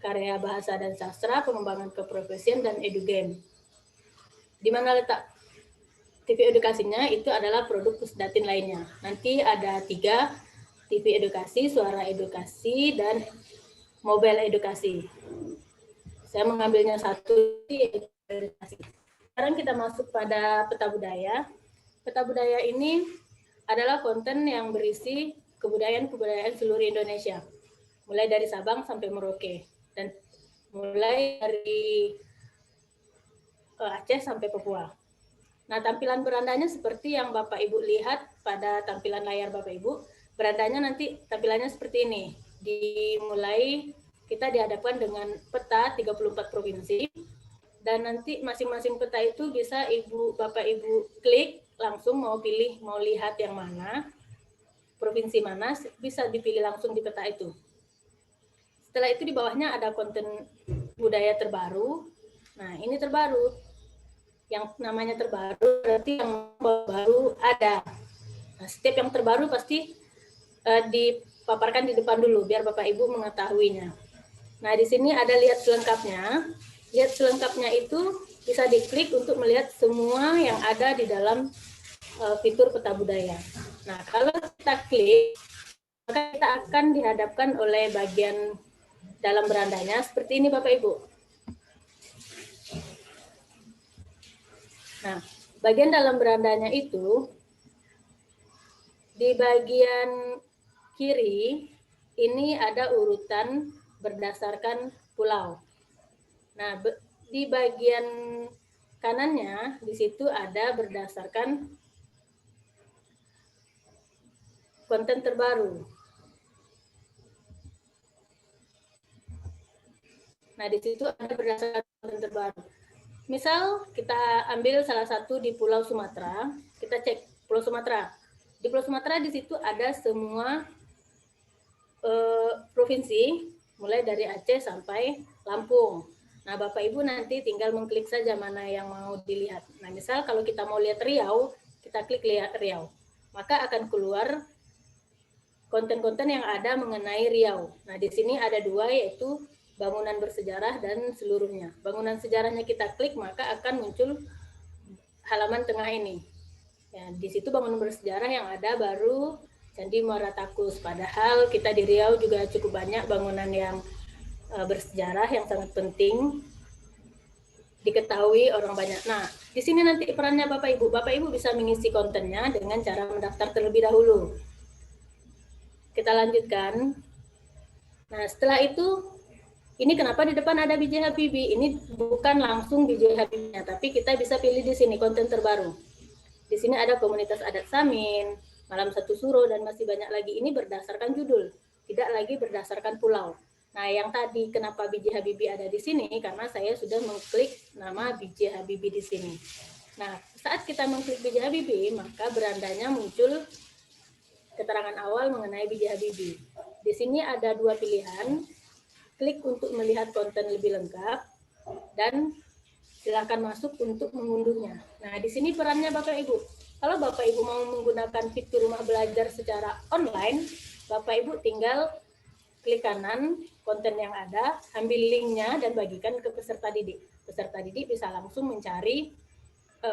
karya bahasa dan sastra, pengembangan keprofesian, dan edugame. Di mana letak TV edukasinya itu adalah produk Pusdatin lainnya. Nanti ada 3, TV edukasi, suara edukasi, dan mobile edukasi. Saya mengambilnya 1 edukasi. Sekarang kita masuk pada peta budaya. Peta budaya ini adalah konten yang berisi kebudayaan-kebudayaan seluruh Indonesia. Mulai dari Sabang sampai Merauke. Dan mulai dari Aceh sampai Papua. Nah, tampilan berandanya seperti yang Bapak Ibu lihat pada tampilan layar Bapak Ibu. Berandanya nanti tampilannya seperti ini. Dimulai kita dihadapkan dengan peta 34 provinsi. Dan nanti masing-masing peta itu bisa Bapak Ibu klik langsung mau pilih, mau lihat yang mana, provinsi mana, bisa dipilih langsung di peta itu. Setelah itu di bawahnya ada konten budaya terbaru. Nah, ini terbaru. Yang namanya terbaru berarti yang baru ada. Nah, setiap yang terbaru pasti dipaparkan di depan dulu biar Bapak Ibu mengetahuinya. Nah, di sini ada lihat selengkapnya. Lihat selengkapnya itu bisa diklik untuk melihat semua yang ada di dalam fitur peta budaya. Nah, kalau kita klik, maka kita akan dihadapkan oleh bagian dalam berandanya seperti ini Bapak Ibu. Nah, bagian dalam berandanya itu, di bagian kiri, ini ada urutan berdasarkan pulau. Nah, di bagian kanannya, di situ ada berdasarkan konten terbaru. Nah, di situ ada berdasarkan konten terbaru. Misal kita ambil salah satu di Pulau Sumatera, kita cek Pulau Sumatera. Di Pulau Sumatera di situ ada semua provinsi, mulai dari Aceh sampai Lampung. Nah, Bapak Ibu nanti tinggal mengklik saja mana yang mau dilihat. Nah, misal kalau kita mau lihat Riau, kita klik lihat Riau. Maka akan keluar konten-konten yang ada mengenai Riau. Nah, di sini ada dua, yaitu bangunan bersejarah dan seluruhnya. Bangunan sejarahnya kita klik, maka akan muncul halaman tengah ini. Ya, di situ bangunan bersejarah yang ada baru Candi Muara Takus. Padahal kita di Riau juga cukup banyak bangunan yang bersejarah yang sangat penting diketahui orang banyak. Nah, di sini nanti perannya Bapak Ibu. Bapak Ibu bisa mengisi kontennya dengan cara mendaftar terlebih dahulu. Kita lanjutkan. Nah, setelah itu, ini kenapa di depan ada B.J. Habibie? Ini bukan langsung B.J. Habibie-nya, tapi kita bisa pilih di sini konten terbaru. Di sini ada komunitas adat Samin, Malam Satu Suro, dan masih banyak lagi. Ini berdasarkan judul, tidak lagi berdasarkan pulau. Nah, yang tadi kenapa B.J. Habibie ada di sini? Karena saya sudah mengklik nama B.J. Habibie di sini. Nah, saat kita mengklik B.J. Habibie, maka berandanya muncul keterangan awal mengenai B.J. Habibie. Di sini ada dua pilihan, klik untuk melihat konten lebih lengkap, dan silakan masuk untuk mengunduhnya. Nah, di sini perannya Bapak Ibu. Kalau Bapak Ibu mau menggunakan fitur rumah belajar secara online, Bapak Ibu tinggal klik kanan konten yang ada, ambil linknya dan bagikan ke peserta didik. Peserta didik bisa langsung mencari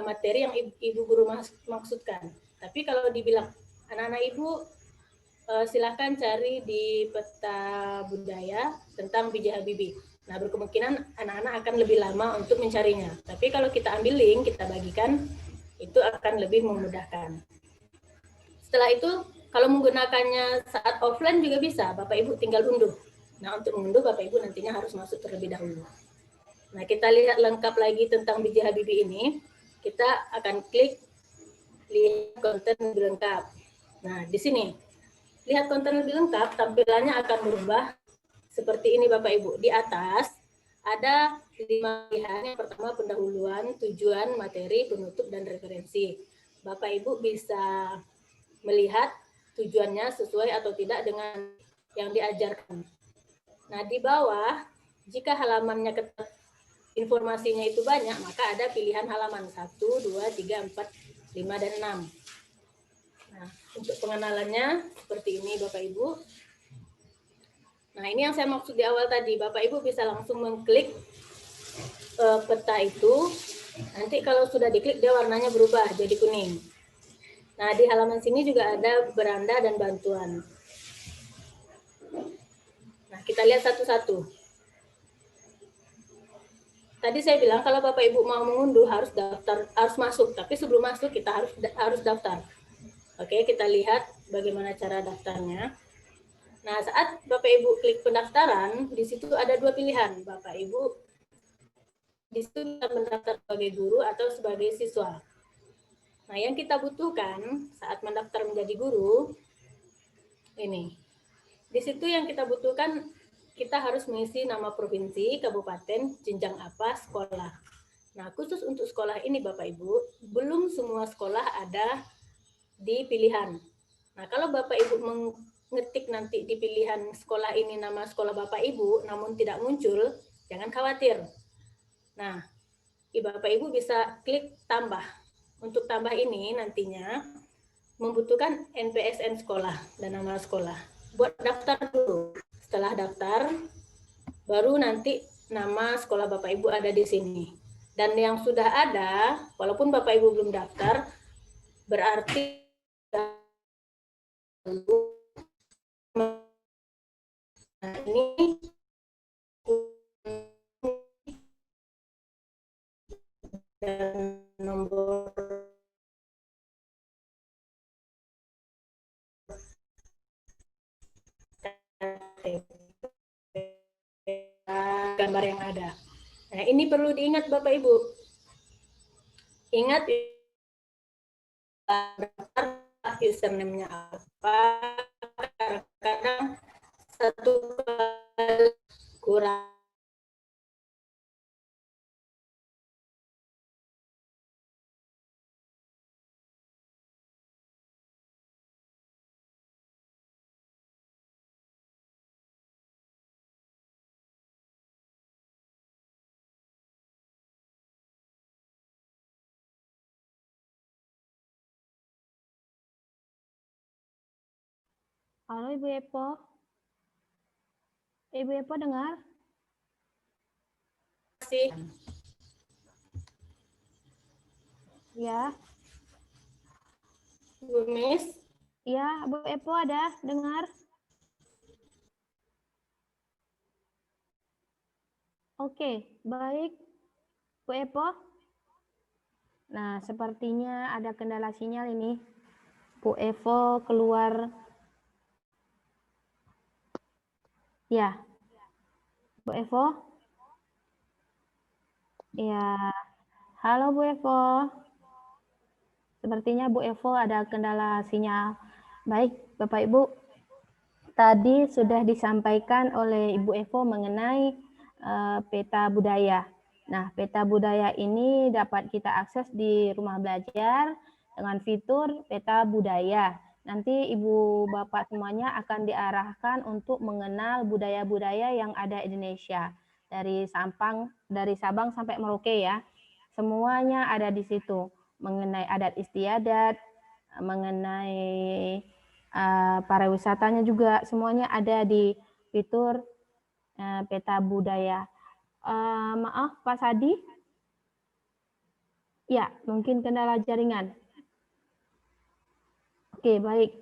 materi yang Ibu guru maksudkan. Tapi kalau dibilang anak-anak Ibu silakan cari di peta budaya tentang B.J. Habibie. Nah, berkemungkinan anak-anak akan lebih lama untuk mencarinya. Tapi kalau kita ambil link, kita bagikan, itu akan lebih memudahkan. Setelah itu, kalau menggunakannya saat offline juga bisa, Bapak Ibu tinggal unduh. Nah, untuk mengunduh, Bapak Ibu nantinya harus masuk terlebih dahulu. Nah, kita lihat lengkap lagi tentang B.J. Habibie ini. Kita akan klik lihat konten lebih lengkap. Nah, di sini. Lihat konten lebih lengkap, tampilannya akan berubah seperti ini Bapak Ibu. Di atas ada 5 pilihan. Yang pertama pendahuluan, tujuan, materi, penutup, dan referensi. Bapak Ibu bisa melihat tujuannya sesuai atau tidak dengan yang diajarkan. Nah, di bawah, jika halamannya ketat, informasinya itu banyak, maka ada pilihan halaman 1, 2, 3, 4, 5, dan 6. Nah, untuk pengenalannya seperti ini Bapak Ibu. Nah, ini yang saya maksud di awal tadi. Bapak Ibu bisa langsung mengklik peta itu. Nanti kalau sudah diklik dia warnanya berubah jadi kuning. Nah, di halaman sini juga ada beranda dan bantuan. Nah, kita lihat satu-satu. Tadi saya bilang kalau Bapak Ibu mau mengunduh harus daftar, harus masuk. Tapi sebelum masuk kita harus daftar. Oke, kita lihat bagaimana cara daftarnya. Nah, saat Bapak Ibu klik pendaftaran, di situ ada dua pilihan. Bapak Ibu di situ bisa mendaftar sebagai guru atau sebagai siswa. Nah, yang kita butuhkan saat mendaftar menjadi guru, ini. Di situ yang kita butuhkan, kita harus mengisi nama provinsi, kabupaten, jenjang apa, sekolah. Nah, khusus untuk sekolah ini Bapak Ibu, belum semua sekolah ada di pilihan. Nah, kalau Bapak Ibu mengetik nanti di pilihan sekolah ini nama sekolah Bapak Ibu, namun tidak muncul, jangan khawatir. Nah, Bapak Ibu bisa klik tambah. Untuk tambah ini nantinya membutuhkan NPSN sekolah dan nama sekolah. Buat daftar dulu. Setelah daftar, baru nanti nama sekolah Bapak Ibu ada di sini. Dan yang sudah ada, walaupun Bapak Ibu belum daftar, berarti nah, ini dan nomor gambar yang ada. Nah, ini perlu diingat Bapak Ibu. Ingat username-nya apa, kadang-kadang satu kali kurang.
Halo Ibu Epo. Ibu Epo dengar?
Kasih.
Ya.
Bu Miss.
Ya, Bu Epo ada dengar? Oke, baik. Bu Epo. Nah, sepertinya ada kendala sinyal ini. Bu Evo keluar. Ya. Bu Evo. Ya. Halo Bu Evo. Sepertinya Bu Evo ada kendala sinyal. Baik, Bapak Ibu. Tadi sudah disampaikan oleh Ibu Evo mengenai peta budaya. Nah, peta budaya ini dapat kita akses di rumah belajar dengan fitur peta budaya. Nanti Ibu Bapak semuanya akan diarahkan untuk mengenal budaya-budaya yang ada di Indonesia. Dari Sabang sampai Merauke ya. Semuanya ada di situ. Mengenai adat istiadat, mengenai pariwisatanya juga semuanya ada di fitur peta budaya. Maaf Pak Sadi. Ya, mungkin kendala jaringan. Oke, baik.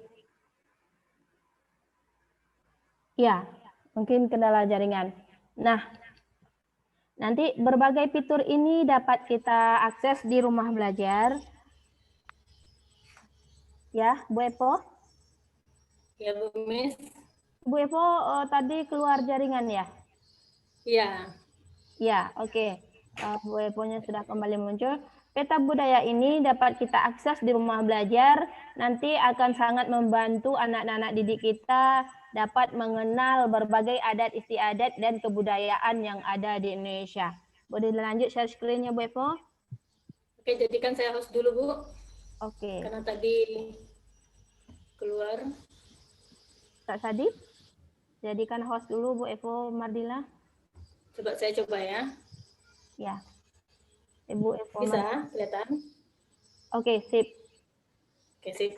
Ya, mungkin kendala jaringan. Nah, nanti berbagai fitur ini dapat kita akses di rumah belajar. Ya, Bu Epo.
Ya, Bu Miss.
Bu Epo tadi keluar jaringan ya?
Ya.
Ya, oke. Bu Epo-nya sudah kembali muncul. Peta budaya ini dapat kita akses di rumah belajar, nanti akan sangat membantu anak-anak didik kita dapat mengenal berbagai adat istiadat dan kebudayaan yang ada di Indonesia. Boleh lanjut share screen-nya Bu Epo?
Oke, jadikan saya host dulu Bu.
Oke.
Karena tadi keluar.
Kak Sadi, jadikan host dulu Bu Epo Mardila.
Coba saya coba ya.
Ya. Ibu Epo
Bisa kelihatan?
Oke, sip.
Oke, sip.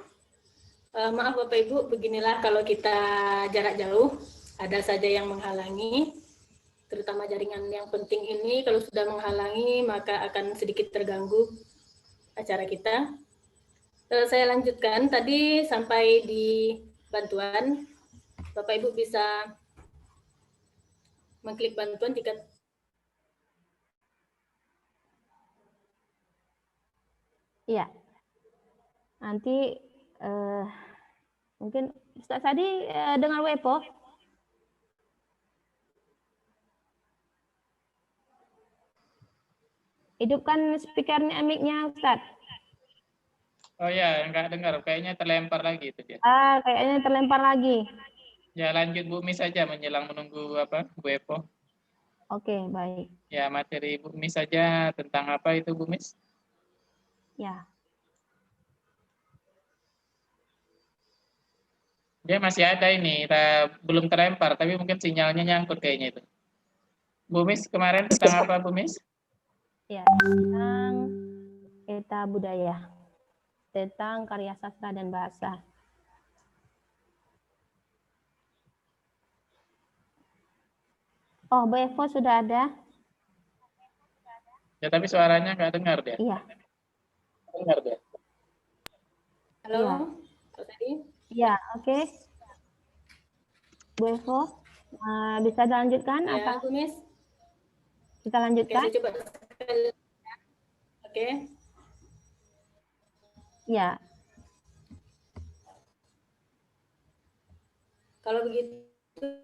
Maaf Bapak Ibu, beginilah kalau kita jarak jauh, ada saja yang menghalangi, terutama jaringan yang penting ini kalau sudah menghalangi maka akan sedikit terganggu acara kita. Saya lanjutkan, tadi sampai di bantuan, Bapak Ibu bisa mengklik bantuan jika
Iya. Nanti mungkin Ustaz Sadi dengar Wepo. Hidupkan speakernya, mic-nya Ustaz.
Oh ya, nggak dengar. Kayaknya terlempar lagi itu dia.
Ah, kayaknya terlempar lagi.
Ya lanjut Bu Mis saja menjelang menunggu apa Bu Epo.
Oke, baik.
Ya materi Bu Mis saja tentang apa itu Bu Mis?
Ya.
Dia masih ada ini, belum terlempar, tapi mungkin sinyalnya nyangkut kayaknya itu. Bu Mis kemarin tentang apa Bu Mis?
Ya, tentang peta budaya, tentang karya sastra dan bahasa. Oh, Bu Evo sudah ada?
Ya tapi suaranya nggak dengar dia.
Iya.
Dengar dia.
Halo,
Iya.
Pak Sadi.
Iya, oke. Bu Evo, bisa dilanjutkan
Ya,
apa?
Bu Mis.
Kita
Oke,
lanjutkan?
saya coba sekali. Oke.
Ya.
Kalau begitu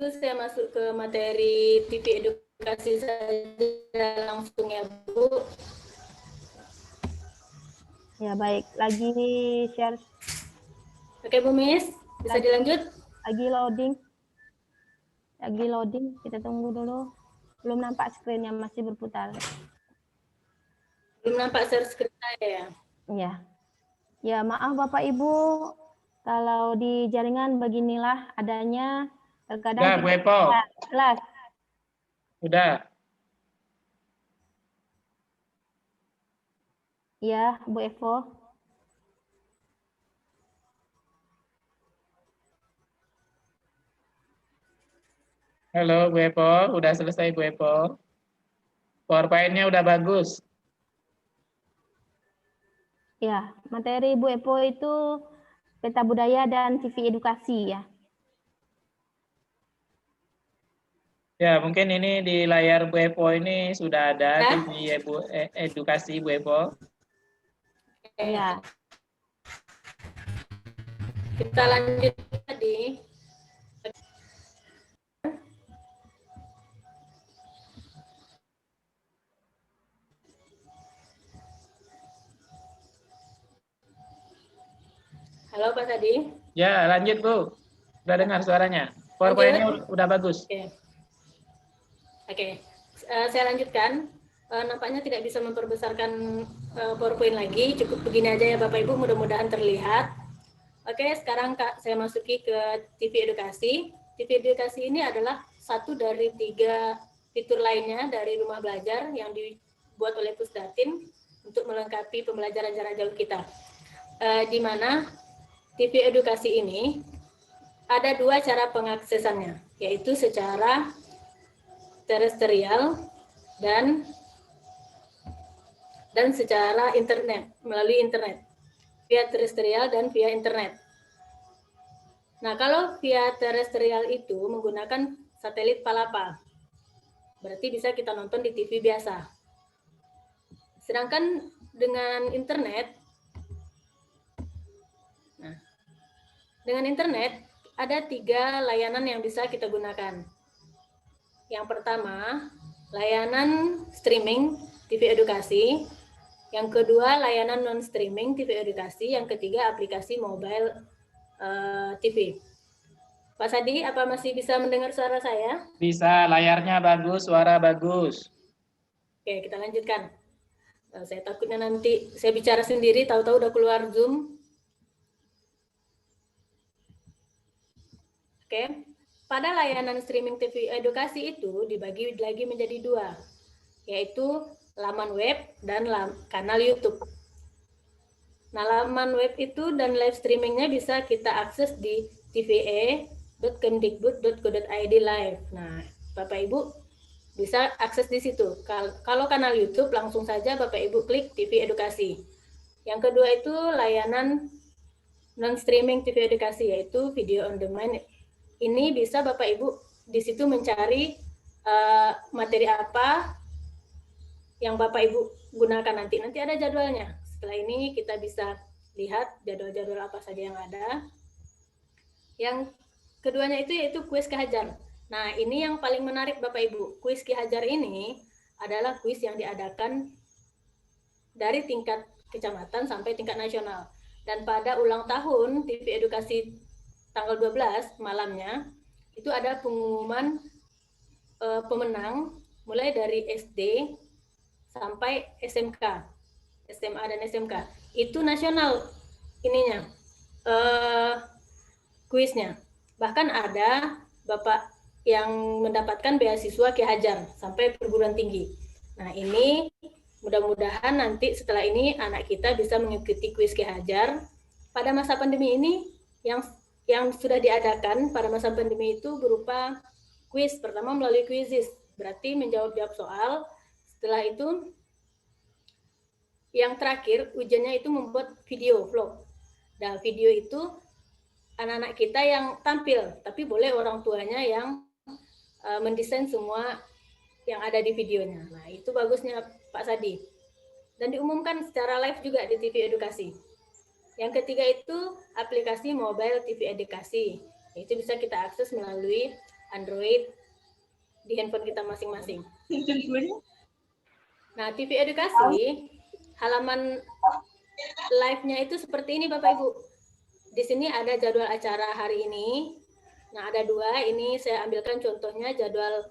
saya masuk ke materi TV edukasi saja langsung ya Bu.
Ya, baik. Lagi share,
Oke Bu Mis, bisa dilanjut?
lagi loading. Lagi loading, kita tunggu dulu. Belum nampak screen-nya, masih berputar.
Belum nampak share screen saya ya?
Ya. Ya, maaf Bapak Ibu, kalau di jaringan beginilah adanya terkadang
Udah Bu Epo,
jelas.
udah.
Ya, Bu Evo.
Halo Bu Epo, udah selesai Bu Epo. PowerPoint-nya udah bagus.
Ya, materi Bu Evo itu peta budaya dan TV edukasi ya.
Ya, mungkin ini di layar Bu Epo ini sudah ada
Ya.
TV edukasi Bu Epo.
Ya.
Kita lanjut tadi. Halo Pak Sadi.
Ya, lanjut Bu. Udah dengar suaranya. PowerPoint-nya udah bagus.
Oke. Oke. Saya lanjutkan. Nampaknya tidak bisa memperbesarkan PowerPoint lagi. Cukup begini aja ya Bapak Ibu, mudah-mudahan terlihat. Oke, sekarang saya masuki ke TV edukasi. TV edukasi ini adalah satu dari 3 fitur lainnya dari rumah belajar yang dibuat oleh Pusdatin untuk melengkapi pembelajaran jarak jauh kita. Di mana TV edukasi ini ada 2 cara pengaksesannya, yaitu secara terestrial dan secara internet, melalui internet, via terestrial dan via internet. Nah, kalau via terestrial itu menggunakan satelit Palapa, berarti bisa kita nonton di TV biasa. Sedangkan dengan internet, ada 3 layanan yang bisa kita gunakan. Yang pertama, layanan streaming TV edukasi. Yang kedua, layanan non-streaming TV edukasi. Yang ketiga, aplikasi mobile TV. Pak Sadi, apa masih bisa mendengar suara saya?
Bisa, layarnya bagus, suara bagus.
Oke, kita lanjutkan. Saya takutnya nanti saya bicara sendiri, tahu-tahu udah keluar Zoom. Oke, pada layanan streaming TV edukasi itu dibagi lagi menjadi 2, yaitu laman web dan kanal YouTube. Nah, laman web itu dan live streamingnya bisa kita akses di tve.kemdikbud.go.id live. Nah, Bapak Ibu bisa akses di situ. Kalau kanal YouTube, langsung saja Bapak Ibu klik TV edukasi. Yang kedua itu layanan non-streaming TV edukasi, yaitu video on demand. Ini bisa Bapak Ibu di situ mencari materi apa yang Bapak Ibu gunakan nanti. Nanti ada jadwalnya. Setelah ini kita bisa lihat jadwal-jadwal apa saja yang ada. Yang keduanya itu yaitu kuis Ki Hajar. Nah, ini yang paling menarik Bapak Ibu. Kuis Ki Hajar ini adalah kuis yang diadakan dari tingkat kecamatan sampai tingkat nasional. Dan pada ulang tahun TV Edukasi tanggal 12 malamnya, itu ada pengumuman pemenang mulai dari SD sampai SMK, SMA dan SMK. Itu nasional ininya, kuisnya. Bahkan ada Bapak yang mendapatkan beasiswa Ki Hajar sampai perguruan tinggi. Nah, ini mudah-mudahan nanti setelah ini anak kita bisa mengikuti kuis Ki Hajar. Pada masa pandemi ini yang sudah diadakan pada masa pandemi itu berupa kuis. Pertama melalui Quizizz, berarti menjawab-jawab soal. Setelah itu yang terakhir ujiannya itu membuat video vlog. Nah, video itu anak-anak kita yang tampil, tapi boleh orang tuanya yang mendesain semua yang ada di videonya. Nah, itu bagusnya Pak Sadi. Dan diumumkan secara live juga di TV Edukasi. Yang ketiga itu aplikasi mobile TV Edukasi. Itu bisa kita akses melalui Android di handphone kita masing-masing. Nah, TV Edukasi, halaman live-nya itu seperti ini Bapak Ibu. Di sini ada jadwal acara hari ini. Nah, ada dua, ini saya ambilkan contohnya jadwal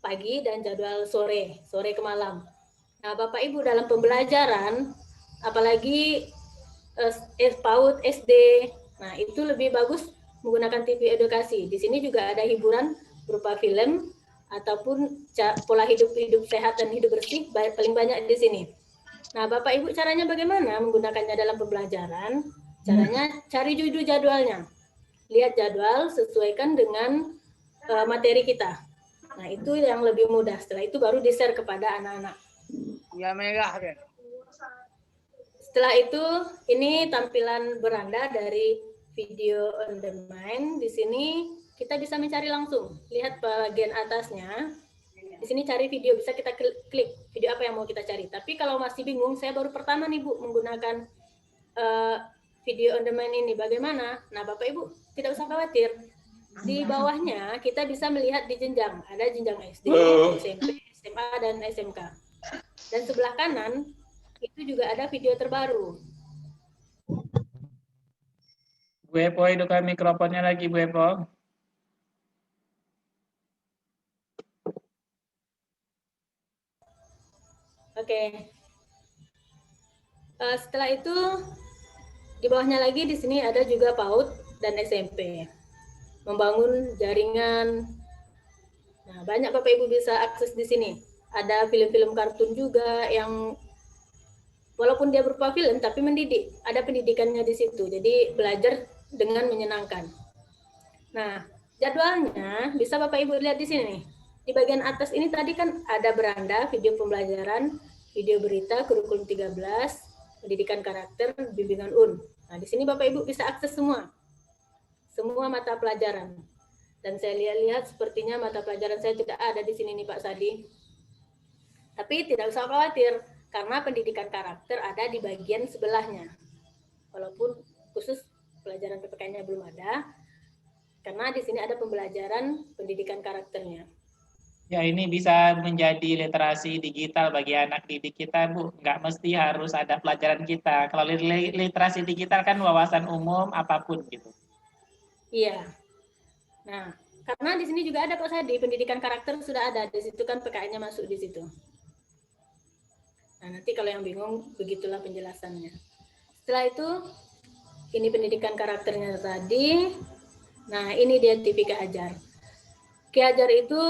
pagi dan jadwal sore ke malam. Nah, Bapak Ibu dalam pembelajaran, apalagi PAUD, SD, nah itu lebih bagus menggunakan TV Edukasi. Di sini juga ada hiburan berupa film, ataupun pola hidup sehat dan hidup bersih, paling banyak di sini. Nah, Bapak Ibu caranya bagaimana menggunakannya dalam pembelajaran? Caranya cari judul jadwalnya. Lihat jadwal, sesuaikan dengan materi kita. Nah, itu yang lebih mudah. Setelah itu baru di-share kepada anak-anak.
Ya, megah deh.
Setelah itu, ini tampilan beranda dari video on demand. Di sini kita bisa mencari langsung. Lihat bagian atasnya. Di sini cari video, bisa kita klik video apa yang mau kita cari. Tapi kalau masih bingung, saya baru pertama nih Bu menggunakan video on demand ini. Bagaimana? Nah, Bapak Ibu tidak usah khawatir. Di bawahnya kita bisa melihat di jenjang. Ada jenjang SD, SMP, SMA, dan SMK. Dan sebelah kanan itu juga ada video terbaru.
Bu Epo, hidupkan mikrofonnya lagi, Bu Epo.
Oke. Setelah itu di bawahnya lagi di sini ada juga PAUD dan SMP. Membangun jaringan. Nah, banyak Bapak Ibu bisa akses di sini. Ada film-film kartun juga yang walaupun dia berupa film tapi mendidik. Ada pendidikannya di situ. Jadi belajar dengan menyenangkan. Nah, jadwalnya bisa Bapak Ibu lihat di sini. Di bagian atas ini tadi kan ada beranda, video pembelajaran, video berita, kurikulum 13, pendidikan karakter, bimbingan UN. Nah, di sini Bapak Ibu bisa akses semua mata pelajaran. Dan saya lihat sepertinya mata pelajaran saya tidak ada di sini nih Pak Sadi. Tapi tidak usah khawatir, karena pendidikan karakter ada di bagian sebelahnya. Walaupun khusus pelajaran PPK-nya belum ada, karena di sini ada pembelajaran pendidikan karakternya.
Ya, ini bisa menjadi literasi digital bagi anak didik kita, Bu. Nggak mesti harus ada pelajaran kita. Kalau literasi digital kan wawasan umum apapun gitu.
Iya. Nah, karena di sini juga ada Pak Sadi, pendidikan karakter sudah ada. Di situ kan PKN-nya masuk di situ. Nah, nanti kalau yang bingung, begitulah penjelasannya. Setelah itu, ini pendidikan karakternya tadi. Nah, ini dia TV Ki Hajar. Ki Hajar itu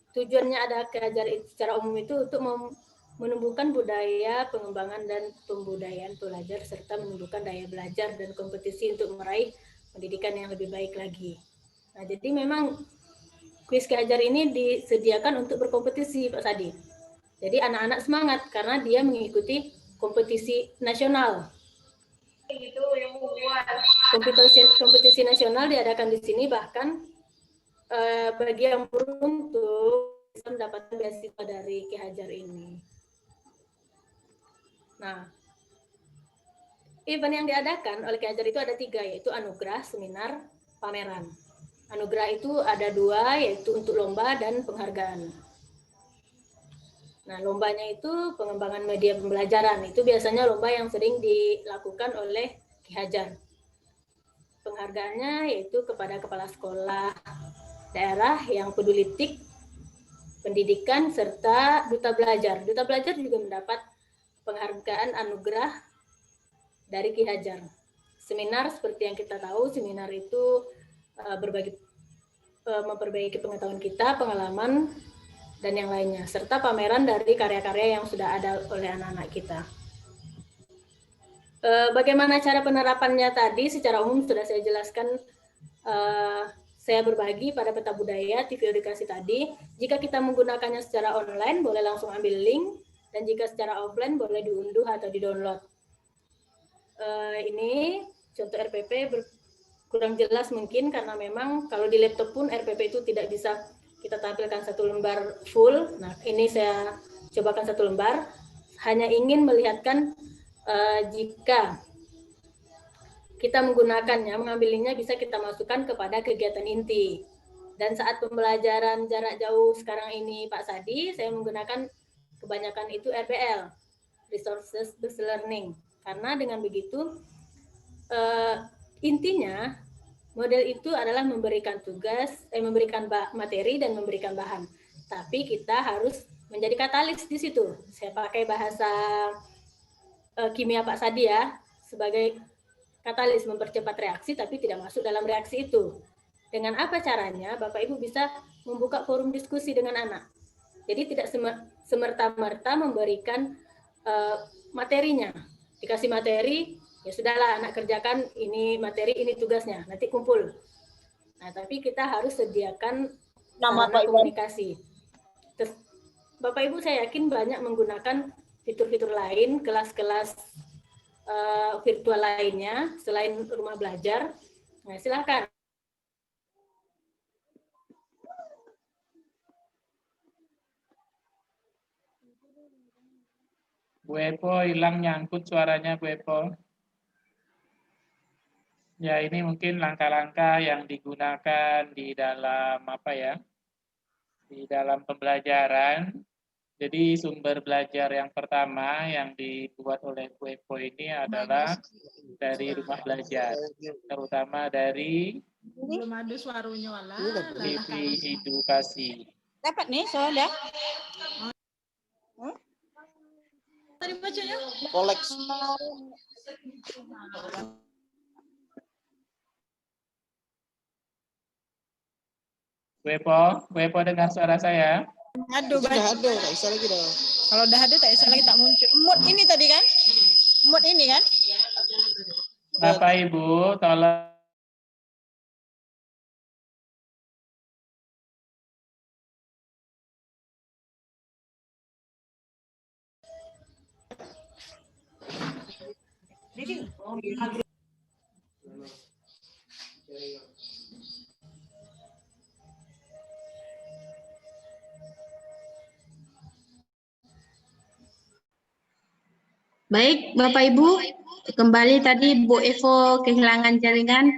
tujuannya ada Ki Hajar secara umum itu untuk menumbuhkan budaya, pengembangan dan pembudayaan pelajar serta menumbuhkan daya belajar dan kompetisi untuk meraih pendidikan yang lebih baik lagi. Nah, jadi memang kuis Ki Hajar ini disediakan untuk berkompetisi, Pak Sadi. Jadi anak-anak semangat karena dia mengikuti kompetisi nasional.
Itu yang membuat
Kompetisi nasional diadakan di sini, bahkan bagi yang beruntung bisa mendapatkan beasiswa dari Ki Hajar ini. Nah, event yang diadakan oleh Ki Hajar itu ada 3, yaitu anugerah, seminar, pameran. Anugerah itu ada 2, yaitu untuk lomba dan penghargaan. Nah, lombanya itu pengembangan media pembelajaran. Itu biasanya lomba yang sering dilakukan oleh Ki Hajar. Penghargaannya yaitu kepada kepala sekolah daerah yang peduli TIK, pendidikan, serta duta belajar. Duta belajar juga mendapat penghargaan anugerah dari Ki Hajar. Seminar seperti yang kita tahu, seminar itu memperbaiki pengetahuan kita, pengalaman, dan yang lainnya, serta pameran dari karya-karya yang sudah ada oleh anak-anak kita. Bagaimana cara penerapannya tadi secara umum sudah saya jelaskan. Saya berbagi pada peta budaya TV edukasi tadi. Jika kita menggunakannya secara online, boleh langsung ambil link, dan jika secara offline boleh diunduh atau di-download. Ini contoh RPP kurang jelas mungkin karena memang kalau di laptop pun RPP itu tidak bisa kita tampilkan satu lembar full. Nah, ini saya cobakan satu lembar. Hanya ingin melihatkan jika kita menggunakannya, mengambilnya bisa kita masukkan kepada kegiatan inti. Dan saat pembelajaran jarak jauh sekarang ini Pak Sadi, saya menggunakan kebanyakan itu RBL, Resources Based Learning. Karena dengan begitu, intinya model itu adalah memberikan tugas, memberikan materi dan memberikan bahan. Tapi kita harus menjadi katalis di situ. Saya pakai bahasa kimia Pak Sadi ya, sebagai katalis mempercepat reaksi tapi tidak masuk dalam reaksi itu. Dengan apa caranya? Bapak Ibu bisa membuka forum diskusi dengan anak. Jadi tidak semerta-merta memberikan materinya. Dikasih materi, ya sudahlah anak kerjakan ini materi, ini tugasnya, nanti kumpul. Nah, tapi kita harus sediakan sarana komunikasi. Terus, Bapak Ibu saya yakin banyak menggunakan fitur-fitur lain, kelas-kelas virtual lainnya selain rumah belajar. Nah, silakan.
Bu Epo hilang nyangkut suaranya Bu Epo. Ya, ini mungkin langkah-langkah yang digunakan di dalam apa ya? Di dalam pembelajaran. Jadi sumber belajar yang pertama yang dibuat oleh Bu Epo ini adalah dari rumah belajar, terutama dari
belum ada suaranya wala.
TV edukasi.
Dapat nih soalnya. Tadi bacanya?
Koleksi.
Bu Epo dengar suara saya?
Aduh,
Sudah ada, tak bisa lagi dah.
kalau udah ada tak bisa lagi tak muncul. Mood ini tadi kan? Mood ini kan?
Bapak Ibu, tolong
Baik, Bapak Ibu, kembali tadi Bu Evo kehilangan jaringan.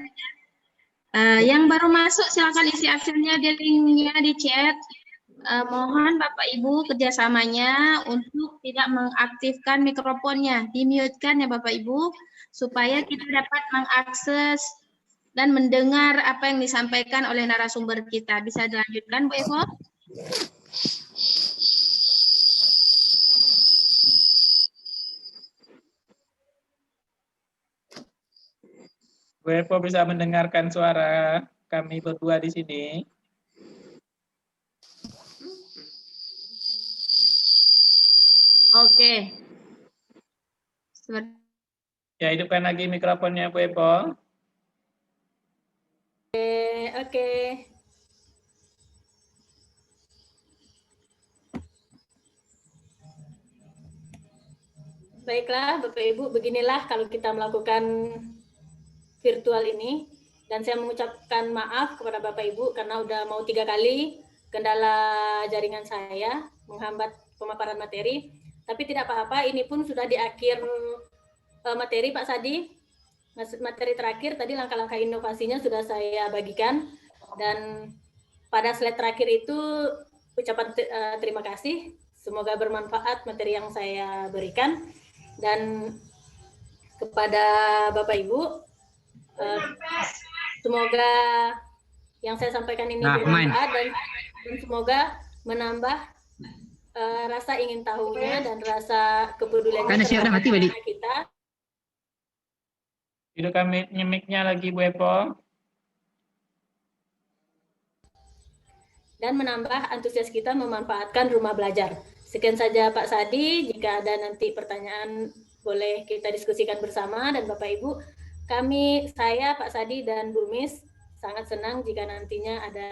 Yang baru masuk silakan isi absennya di linknya di chat. Mohon Bapak Ibu kerjasamanya untuk tidak mengaktifkan mikrofonnya, di-mute-kan ya Bapak Ibu, supaya kita dapat mengakses dan mendengar apa yang disampaikan oleh narasumber kita. Bisa dilanjutkan Bu Evo?
Bu Epo bisa mendengarkan suara kami berdua di sini.
Oke.
Ya, hidupkan lagi mikrofonnya Bu Epo.
Oke. Baiklah Bapak Ibu, beginilah kalau kita melakukan virtual ini, dan saya mengucapkan maaf kepada Bapak Ibu karena udah mau 3 kali kendala jaringan saya menghambat pemaparan materi, tapi tidak apa-apa, ini pun sudah di akhir materi Pak Sadi. Materi terakhir tadi langkah-langkah inovasinya sudah saya bagikan, dan pada slide terakhir itu ucapan terima kasih semoga bermanfaat materi yang saya berikan, dan kepada Bapak Ibu, semoga yang saya sampaikan ini bermanfaat dan semoga menambah rasa ingin tahunya dan rasa kepeduliannya terhadap kita.
Hidupkan mic-nya lagi Bu Epo.
Dan menambah antusias kita memanfaatkan rumah belajar. Sekian saja Pak Sadi, jika ada nanti pertanyaan boleh kita diskusikan bersama, dan Bapak Ibu, saya, Pak Sadi, dan Bu Mis sangat senang jika nantinya ada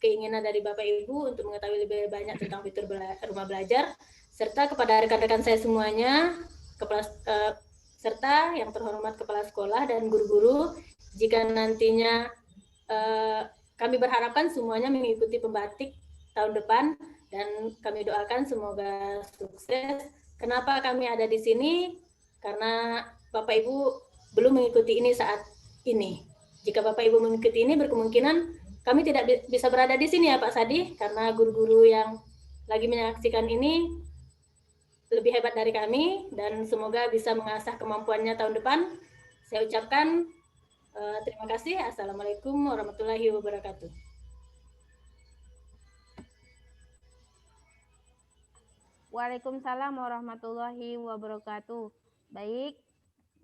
keinginan dari Bapak Ibu untuk mengetahui lebih banyak tentang fitur rumah belajar, serta kepada rekan-rekan saya semuanya, serta yang terhormat kepala sekolah dan guru-guru, jika nantinya kami berharapkan semuanya mengikuti pembatik tahun depan, dan kami doakan semoga sukses. Kenapa kami ada di sini? Karena Bapak Ibu belum mengikuti ini saat ini. Jika Bapak Ibu mengikuti ini, berkemungkinan kami tidak bisa berada di sini ya Pak Sadi, karena guru-guru yang lagi menyaksikan ini lebih hebat dari kami, dan semoga bisa mengasah kemampuannya tahun depan. Saya ucapkan terima kasih. Assalamualaikum warahmatullahi wabarakatuh.
Waalaikumsalam warahmatullahi wabarakatuh. Baik,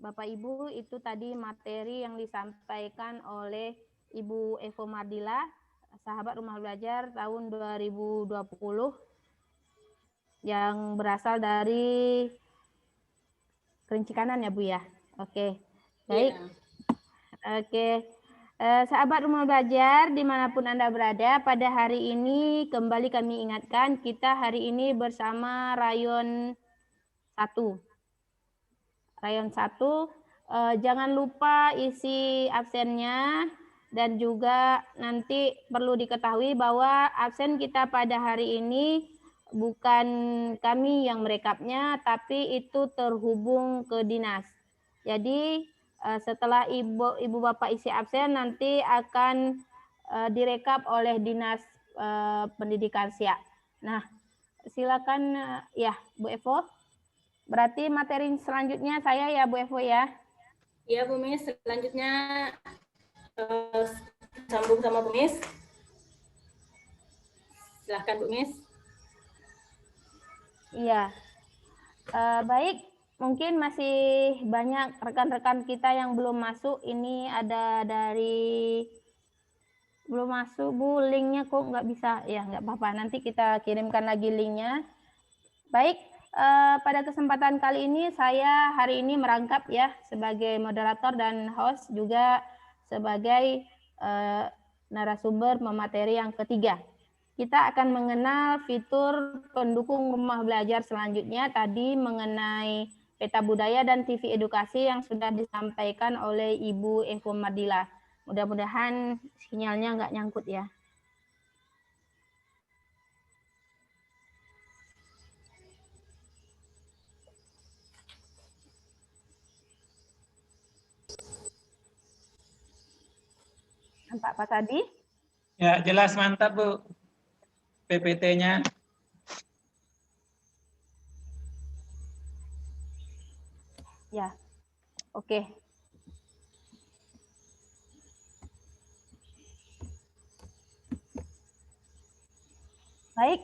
Bapak Ibu, itu tadi materi yang disampaikan oleh Ibu Evo Mardila, sahabat rumah belajar tahun 2020, yang berasal dari Kerinci Kanan ya Bu ya. Oke, baik.
Ya.
Oke, sahabat rumah belajar dimanapun Anda berada, pada hari ini kembali kami ingatkan, kita hari ini bersama Rayon 1. Rayon 1, jangan lupa isi absennya, dan juga nanti perlu diketahui bahwa absen kita pada hari ini bukan kami yang merekapnya, tapi itu terhubung ke dinas. Jadi setelah ibu bapak isi absen, nanti akan direkap oleh dinas pendidikan Siak. Nah, silakan ya Bu Evo. Berarti materi selanjutnya saya ya Bu Evo ya.
Ya Bu Mis, selanjutnya sambung sama Bu Mis. Silahkan Bu Mis.
Iya. Baik, mungkin masih banyak rekan-rekan kita yang belum masuk. Ini ada dari belum masuk Bu, linknya kok nggak bisa. Ya nggak apa-apa, nanti kita kirimkan lagi linknya. Baik, pada kesempatan kali ini saya hari ini merangkap ya sebagai moderator dan host, juga sebagai narasumber pemateri yang ketiga. Kita akan mengenal fitur pendukung rumah belajar selanjutnya, tadi mengenai peta budaya dan TV edukasi yang sudah disampaikan oleh Ibu Evo Mardila. Mudah-mudahan sinyalnya nggak nyangkut ya. Nampak Pak Tadi?
Ya, jelas, mantap Bu. PPT-nya.
Ya, oke. Baik,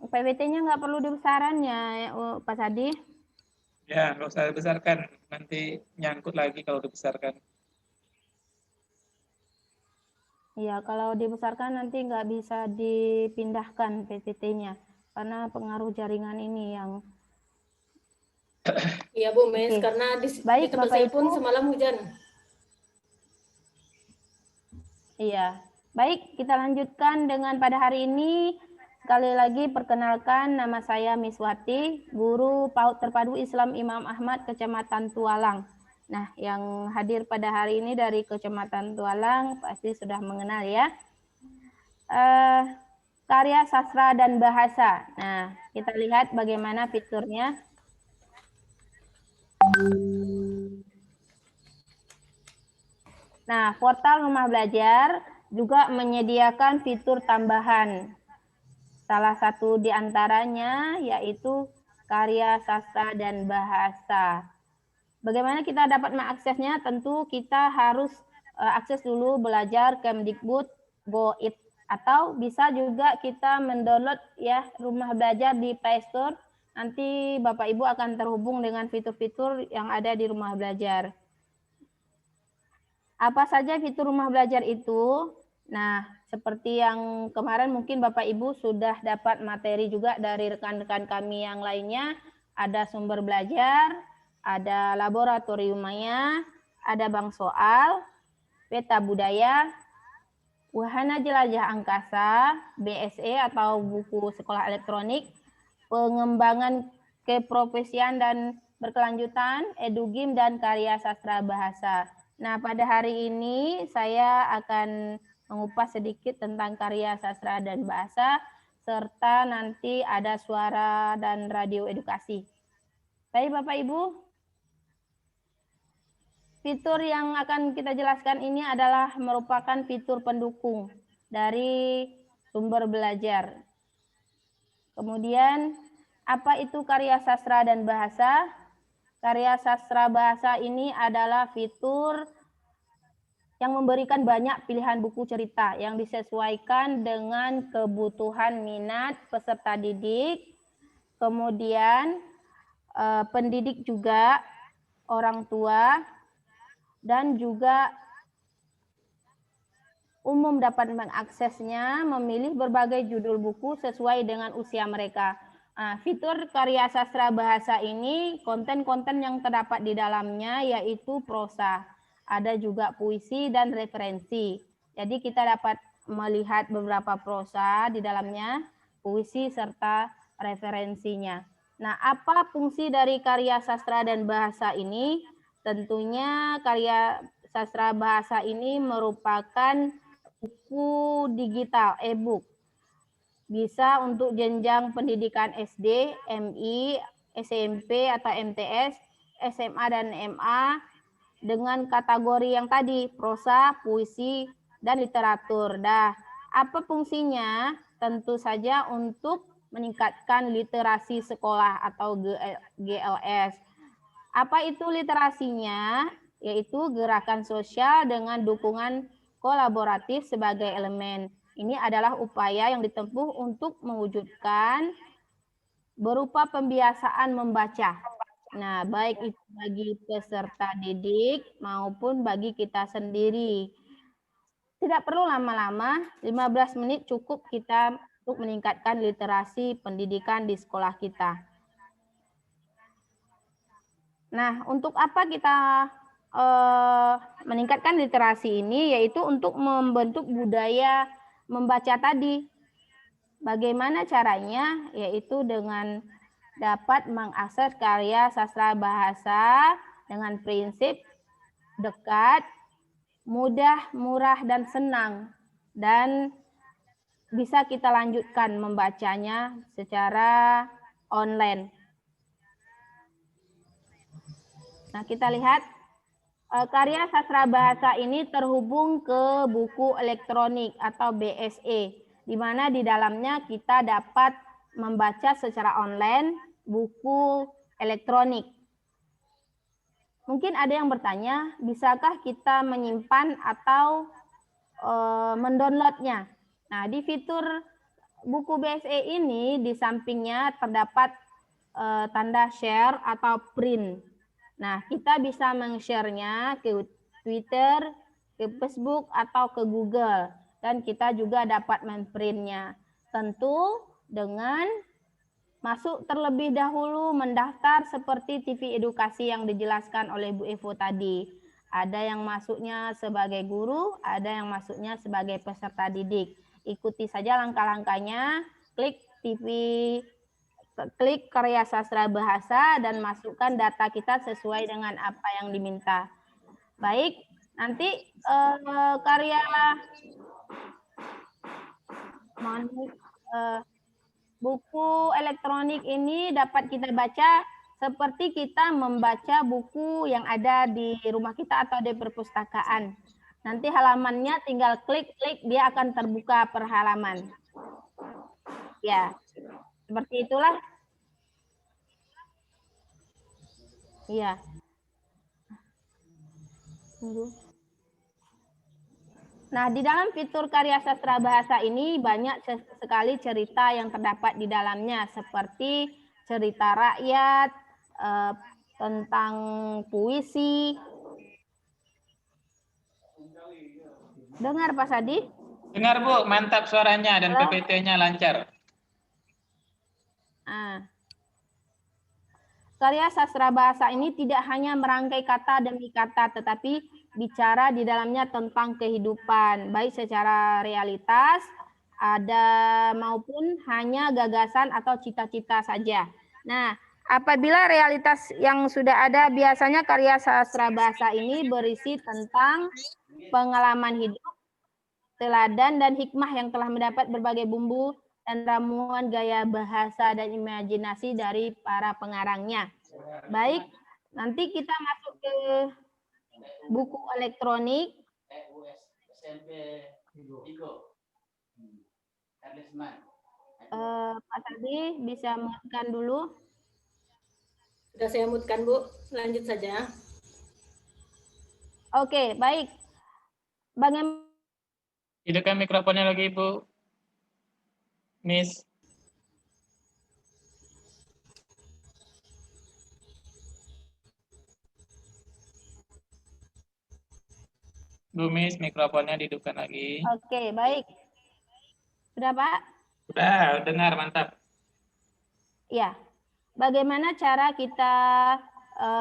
PPT-nya nggak perlu dibesaran ya Pak Sadi?
Ya, nggak usah dibesarkan. Nanti nyangkut lagi kalau dibesarkan.
Iya, kalau dibesarkan nanti nggak bisa dipindahkan PPT-nya karena pengaruh jaringan ini yang.
Iya Bu Mes, karena di tempat saya pun semalam hujan.
Iya, baik, kita lanjutkan dengan pada hari ini. Sekali lagi perkenalkan, nama saya Miswati, guru PAUD Terpadu Islam Imam Ahmad Kecamatan Tualang. Nah, yang hadir pada hari ini dari Kecamatan Tualang pasti sudah mengenal ya. Karya sastra dan bahasa. Nah, kita lihat bagaimana fiturnya. Nah, portal rumah belajar juga menyediakan fitur tambahan. Salah satu di antaranya yaitu karya sastra dan bahasa. Bagaimana kita dapat mengaksesnya? Tentu kita harus akses dulu belajar Kemdikbud Go.id, atau bisa juga kita mendownload ya Rumah Belajar di Play Store. Nanti Bapak Ibu akan terhubung dengan fitur-fitur yang ada di Rumah Belajar. Apa saja fitur Rumah Belajar itu? Nah, seperti yang kemarin mungkin Bapak Ibu sudah dapat materi juga dari rekan-rekan kami yang lainnya. Ada sumber belajar, ada laboratorium maya, ada bank soal, peta budaya, wahana jelajah angkasa, BSE atau buku sekolah elektronik, pengembangan keprofesian dan berkelanjutan, edugim, dan karya sastra bahasa. Nah, pada hari ini saya akan mengupas sedikit tentang karya sastra dan bahasa, serta nanti ada suara dan radio edukasi. Baik Bapak Ibu, fitur yang akan kita jelaskan ini adalah merupakan fitur pendukung dari sumber belajar. Kemudian, apa itu karya sastra dan bahasa? Karya sastra bahasa ini adalah fitur yang memberikan banyak pilihan buku cerita yang disesuaikan dengan kebutuhan minat peserta didik, kemudian pendidik juga, orang tua, dan juga umum dapat mengaksesnya, memilih berbagai judul buku sesuai dengan usia mereka. Fitur karya sastra bahasa ini, konten-konten yang terdapat di dalamnya yaitu prosa. Ada juga puisi dan referensi. Jadi kita dapat melihat beberapa prosa di dalamnya, puisi serta referensinya. Nah, apa fungsi dari karya sastra dan bahasa ini? Tentunya karya sastra bahasa ini merupakan buku digital, e-book. Bisa untuk jenjang pendidikan SD, MI, SMP atau MTS, SMA dan MA dengan kategori yang tadi, prosa, puisi, dan literatur. Nah, apa fungsinya? Tentu saja untuk meningkatkan literasi sekolah atau GLS. Apa itu literasinya? Yaitu gerakan sosial dengan dukungan kolaboratif sebagai elemen. Ini adalah upaya yang ditempuh untuk mewujudkan berupa pembiasaan membaca. Nah, baik itu bagi peserta didik maupun bagi kita sendiri. Tidak perlu lama-lama, 15 menit cukup kita untuk meningkatkan literasi pendidikan di sekolah kita. Nah, untuk apa kita meningkatkan literasi ini? Yaitu untuk membentuk budaya membaca tadi. Bagaimana caranya? Yaitu dengan dapat mengakses karya sastra bahasa dengan prinsip dekat, mudah, murah, dan senang. Dan bisa kita lanjutkan membacanya secara online. Nah, kita lihat karya sastra bahasa ini terhubung ke buku elektronik atau BSE, di mana di dalamnya kita dapat membaca secara online buku elektronik. Mungkin ada yang bertanya, bisakah kita menyimpan atau mendownloadnya? Nah, di fitur buku BSE ini di sampingnya terdapat tanda share atau print. Nah, kita bisa meng-share-nya ke Twitter, ke Facebook, atau ke Google. Dan kita juga dapat memprint-nya. Tentu dengan masuk terlebih dahulu mendaftar seperti TV edukasi yang dijelaskan oleh Bu Evo tadi. Ada yang masuknya sebagai guru, ada yang masuknya sebagai peserta didik. Ikuti saja langkah-langkahnya, klik karya sastra bahasa dan masukkan data kita sesuai dengan apa yang diminta. Baik, nanti buku elektronik ini dapat kita baca seperti kita membaca buku yang ada di rumah kita atau di perpustakaan. Nanti halamannya tinggal klik, dia akan terbuka per halaman. Ya, seperti itulah. Iya. Tunggu. Nah, di dalam fitur karya sastra bahasa ini banyak sekali cerita yang terdapat di dalamnya, seperti cerita rakyat, tentang puisi. Dengar Pak Sadi?
Dengar Bu, mantap suaranya dan PPT-nya lancar.
Karya sastra bahasa ini tidak hanya merangkai kata demi kata, tetapi bicara di dalamnya tentang kehidupan, baik secara realitas, ada maupun hanya gagasan atau cita-cita saja. Nah, apabila realitas yang sudah ada, biasanya karya sastra bahasa ini berisi tentang pengalaman hidup, teladan dan hikmah yang telah mendapat berbagai bumbu dan ramuan gaya bahasa dan imajinasi dari para pengarangnya. Baik, nanti kita masuk ke buku elektronik. Pak Sadi bisa mutkan dulu.
Sudah saya mutkan, Bu. Lanjut saja.
Oke, baik. Bagaimana?
Hidupkan mikrofonnya lagi, Bu. Miss. Bu Miss, mikrofonnya dihidupkan lagi.
Oke, baik. Sudah, Pak?
Sudah, dengar, mantap.
Ya. Bagaimana cara kita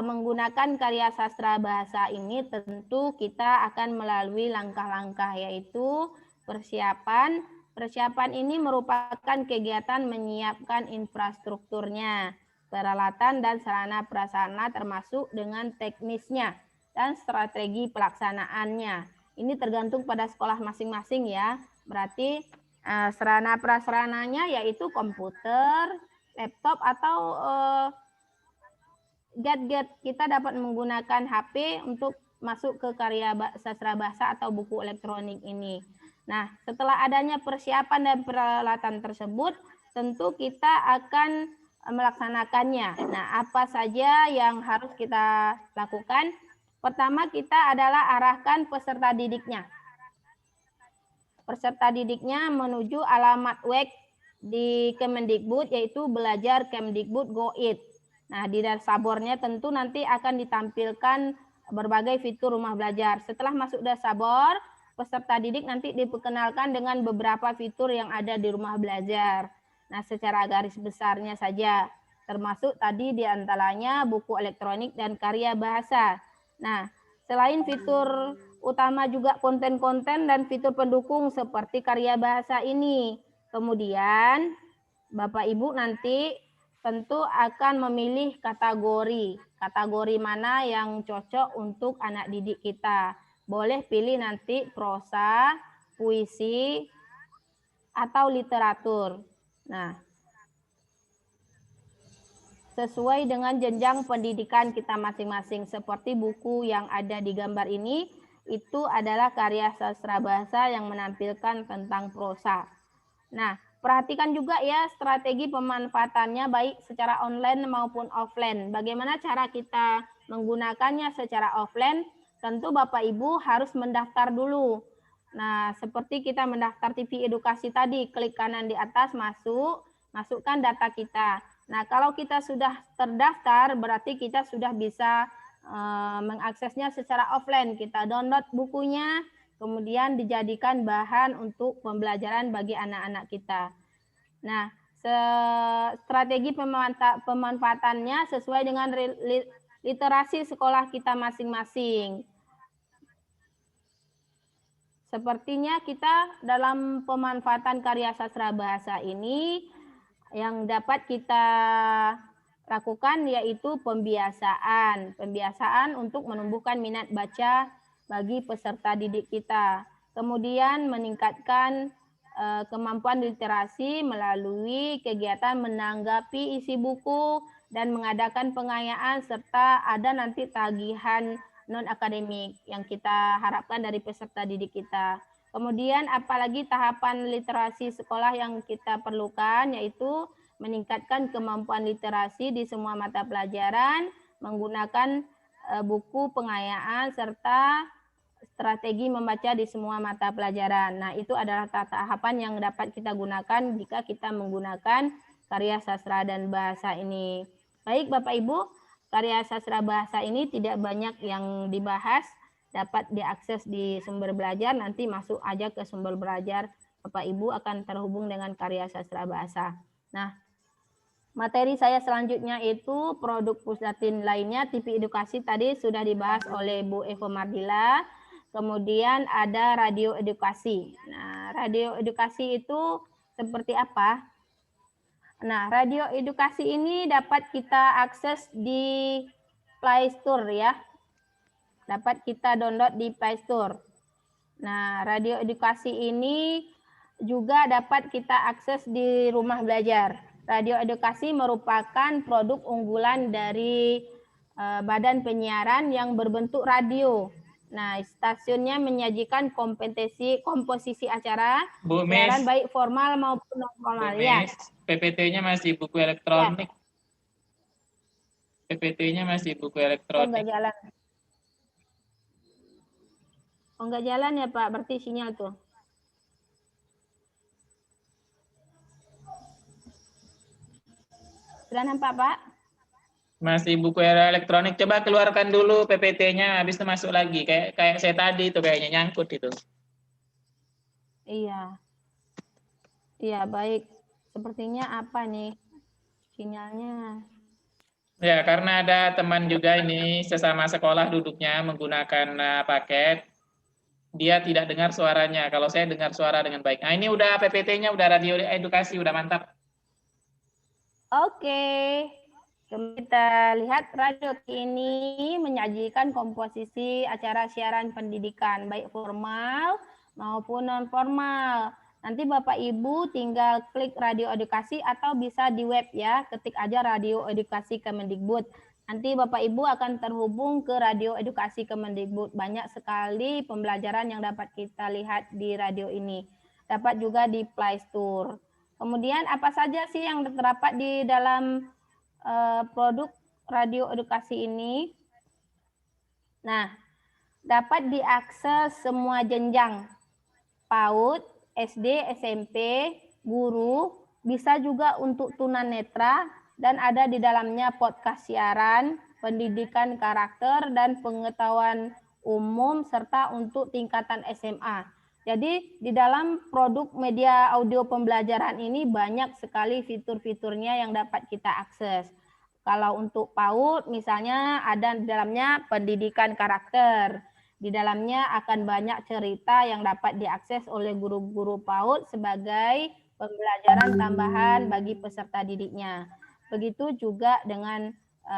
menggunakan karya sastra bahasa ini? Tentu kita akan melalui langkah-langkah, yaitu persiapan. Persiapan ini merupakan kegiatan menyiapkan infrastrukturnya, peralatan dan sarana prasarana termasuk dengan teknisnya dan strategi pelaksanaannya. Ini tergantung pada sekolah masing-masing ya. Berarti sarana prasarananya yaitu komputer, laptop atau gadget. Kita dapat menggunakan HP untuk masuk ke karya sastra bahasa atau buku elektronik ini. Nah, setelah adanya persiapan dan peralatan tersebut, tentu kita akan melaksanakannya. Nah, apa saja yang harus kita lakukan? Pertama, kita adalah arahkan peserta didiknya. Peserta didiknya menuju alamat web di Kemendikbud, yaitu belajar.kemdikbud.go.id. Nah, di dashboardnya tentu nanti akan ditampilkan berbagai fitur rumah belajar. Setelah masuk dashboard, peserta didik nanti diperkenalkan dengan beberapa fitur yang ada di rumah belajar. Nah, secara garis besarnya saja, termasuk tadi diantaranya buku elektronik dan karya bahasa. Nah, selain fitur utama juga konten-konten dan fitur pendukung seperti karya bahasa ini. Kemudian Bapak Ibu nanti tentu akan memilih kategori. Kategori mana yang cocok untuk anak didik kita. Boleh pilih nanti prosa, puisi, atau literatur. Nah, sesuai dengan jenjang pendidikan kita masing-masing. Seperti buku yang ada di gambar ini, itu adalah karya sastra bahasa yang menampilkan tentang prosa. Nah, perhatikan juga ya strategi pemanfaatannya baik secara online maupun offline. Bagaimana cara kita menggunakannya secara offline? Tentu Bapak Ibu harus mendaftar dulu. Nah, seperti kita mendaftar TV edukasi tadi, klik kanan di atas masukkan data kita. Nah, kalau kita sudah terdaftar, berarti kita sudah bisa mengaksesnya secara offline. Kita download bukunya, kemudian dijadikan bahan untuk pembelajaran bagi anak-anak kita. Nah, strategi pemanfaatannya sesuai dengan literasi sekolah kita masing-masing. Sepertinya kita dalam pemanfaatan karya sastra bahasa ini yang dapat kita lakukan yaitu pembiasaan. Pembiasaan untuk menumbuhkan minat baca bagi peserta didik kita. Kemudian meningkatkan kemampuan literasi melalui kegiatan menanggapi isi buku dan mengadakan pengayaan serta ada nanti tagihan non-akademik yang kita harapkan dari peserta didik kita. Kemudian apalagi tahapan literasi sekolah yang kita perlukan, yaitu meningkatkan kemampuan literasi di semua mata pelajaran, menggunakan buku pengayaan, serta strategi membaca di semua mata pelajaran. Nah, itu adalah tahapan yang dapat kita gunakan jika kita menggunakan karya sastra dan bahasa ini. Baik, Bapak Ibu, karya sastra bahasa ini tidak banyak yang dibahas, dapat diakses di sumber belajar, nanti masuk aja ke sumber belajar, Bapak Ibu akan terhubung dengan karya sastra bahasa. Nah, materi saya selanjutnya itu produk Pusdatin lainnya, TV edukasi tadi sudah dibahas oleh Bu Evo Mardila. Kemudian ada radio edukasi. Nah, radio edukasi itu seperti apa? Nah, radio edukasi ini dapat kita akses di Play Store ya. Dapat kita download di Play Store. Nah, radio edukasi ini juga dapat kita akses di rumah belajar. Radio edukasi merupakan produk unggulan dari badan penyiaran yang berbentuk radio. Nah, stasiunnya menyajikan komposisi acara
Bu
siaran
Mes,
baik formal maupun non formal. Ya.
PPT-nya masih buku elektronik. PPT-nya masih buku
Oh,
elektronik.
enggak jalan. Oh, enggak jalan ya, Pak. Berarti sinyal tuh. Sudah nampak, Pak?
Masih buku elektronik. Coba keluarkan dulu PPT-nya, habis itu masuk lagi. Kayak saya tadi itu kayaknya nyangkut itu.
Iya. Iya, baik. Sepertinya apa nih sinyalnya?
Ya, karena ada teman juga ini sesama sekolah duduknya menggunakan paket. Dia tidak dengar suaranya. Kalau saya dengar suara dengan baik. Nah, ini udah PPT-nya, udah radio edukasi, udah mantap.
Oke. Kita lihat radio ini menyajikan komposisi acara siaran pendidikan baik formal maupun non formal. Nanti Bapak Ibu tinggal klik radio edukasi atau bisa di web ya, ketik aja radio edukasi Kemendikbud. Nanti Bapak Ibu akan terhubung ke radio edukasi Kemendikbud. Banyak sekali pembelajaran yang dapat kita lihat di radio ini. Dapat juga di Play Store. Kemudian apa saja sih yang terdapat di dalam produk radio edukasi ini? Nah, dapat diakses semua jenjang, PAUD, SD, SMP, guru, bisa juga untuk tunanetra, dan ada di dalamnya podcast siaran, pendidikan karakter, dan pengetahuan umum, serta untuk tingkatan SMA. Jadi di dalam produk media audio pembelajaran ini banyak sekali fitur-fiturnya yang dapat kita akses. Kalau untuk PAUD misalnya ada di dalamnya pendidikan karakter. Di dalamnya akan banyak cerita yang dapat diakses oleh guru-guru PAUD sebagai pembelajaran tambahan bagi peserta didiknya. Begitu juga dengan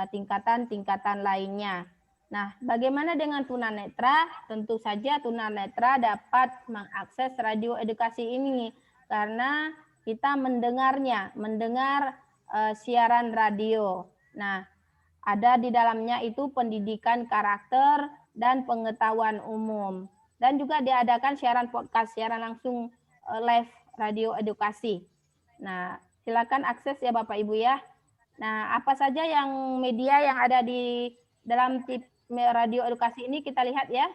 tingkatan-tingkatan lainnya. Nah, bagaimana dengan tunanetra? Tentu saja tunanetra dapat mengakses radio edukasi ini karena kita mendengar siaran radio. Nah, ada di dalamnya itu pendidikan karakter dan pengetahuan umum. Dan juga diadakan siaran podcast, siaran langsung live radio edukasi. Nah, silakan akses ya Bapak Ibu ya. Nah, apa saja yang media yang ada di dalam radio edukasi ini kita lihat ya.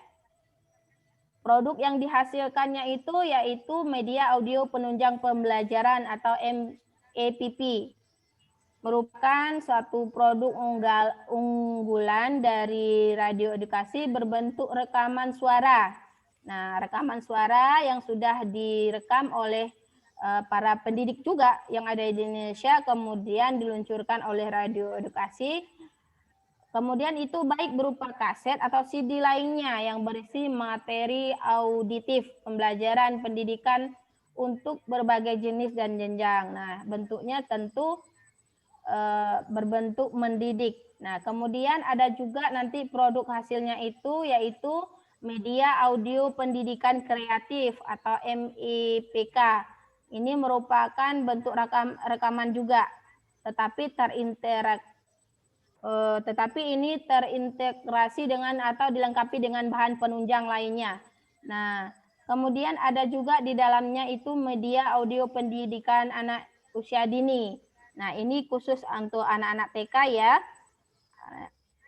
Produk yang dihasilkannya itu yaitu media audio penunjang pembelajaran atau MEPP. Merupakan suatu produk unggulan dari radio edukasi berbentuk rekaman suara. Nah, rekaman suara yang sudah direkam oleh para pendidik juga yang ada di Indonesia, kemudian diluncurkan oleh radio edukasi. Kemudian itu baik berupa kaset atau CD lainnya yang berisi materi auditif pembelajaran pendidikan untuk berbagai jenis dan jenjang. Nah, bentuknya tentu berbentuk mendidik. Nah, kemudian ada juga nanti produk hasilnya itu yaitu media audio pendidikan kreatif atau MEPK. Ini merupakan bentuk rekaman juga, tetapi ini terintegrasi dengan atau dilengkapi dengan bahan penunjang lainnya. Nah, Kemudian ada juga di dalamnya itu media audio pendidikan anak usia dini. Nah, ini khusus untuk anak-anak TK ya.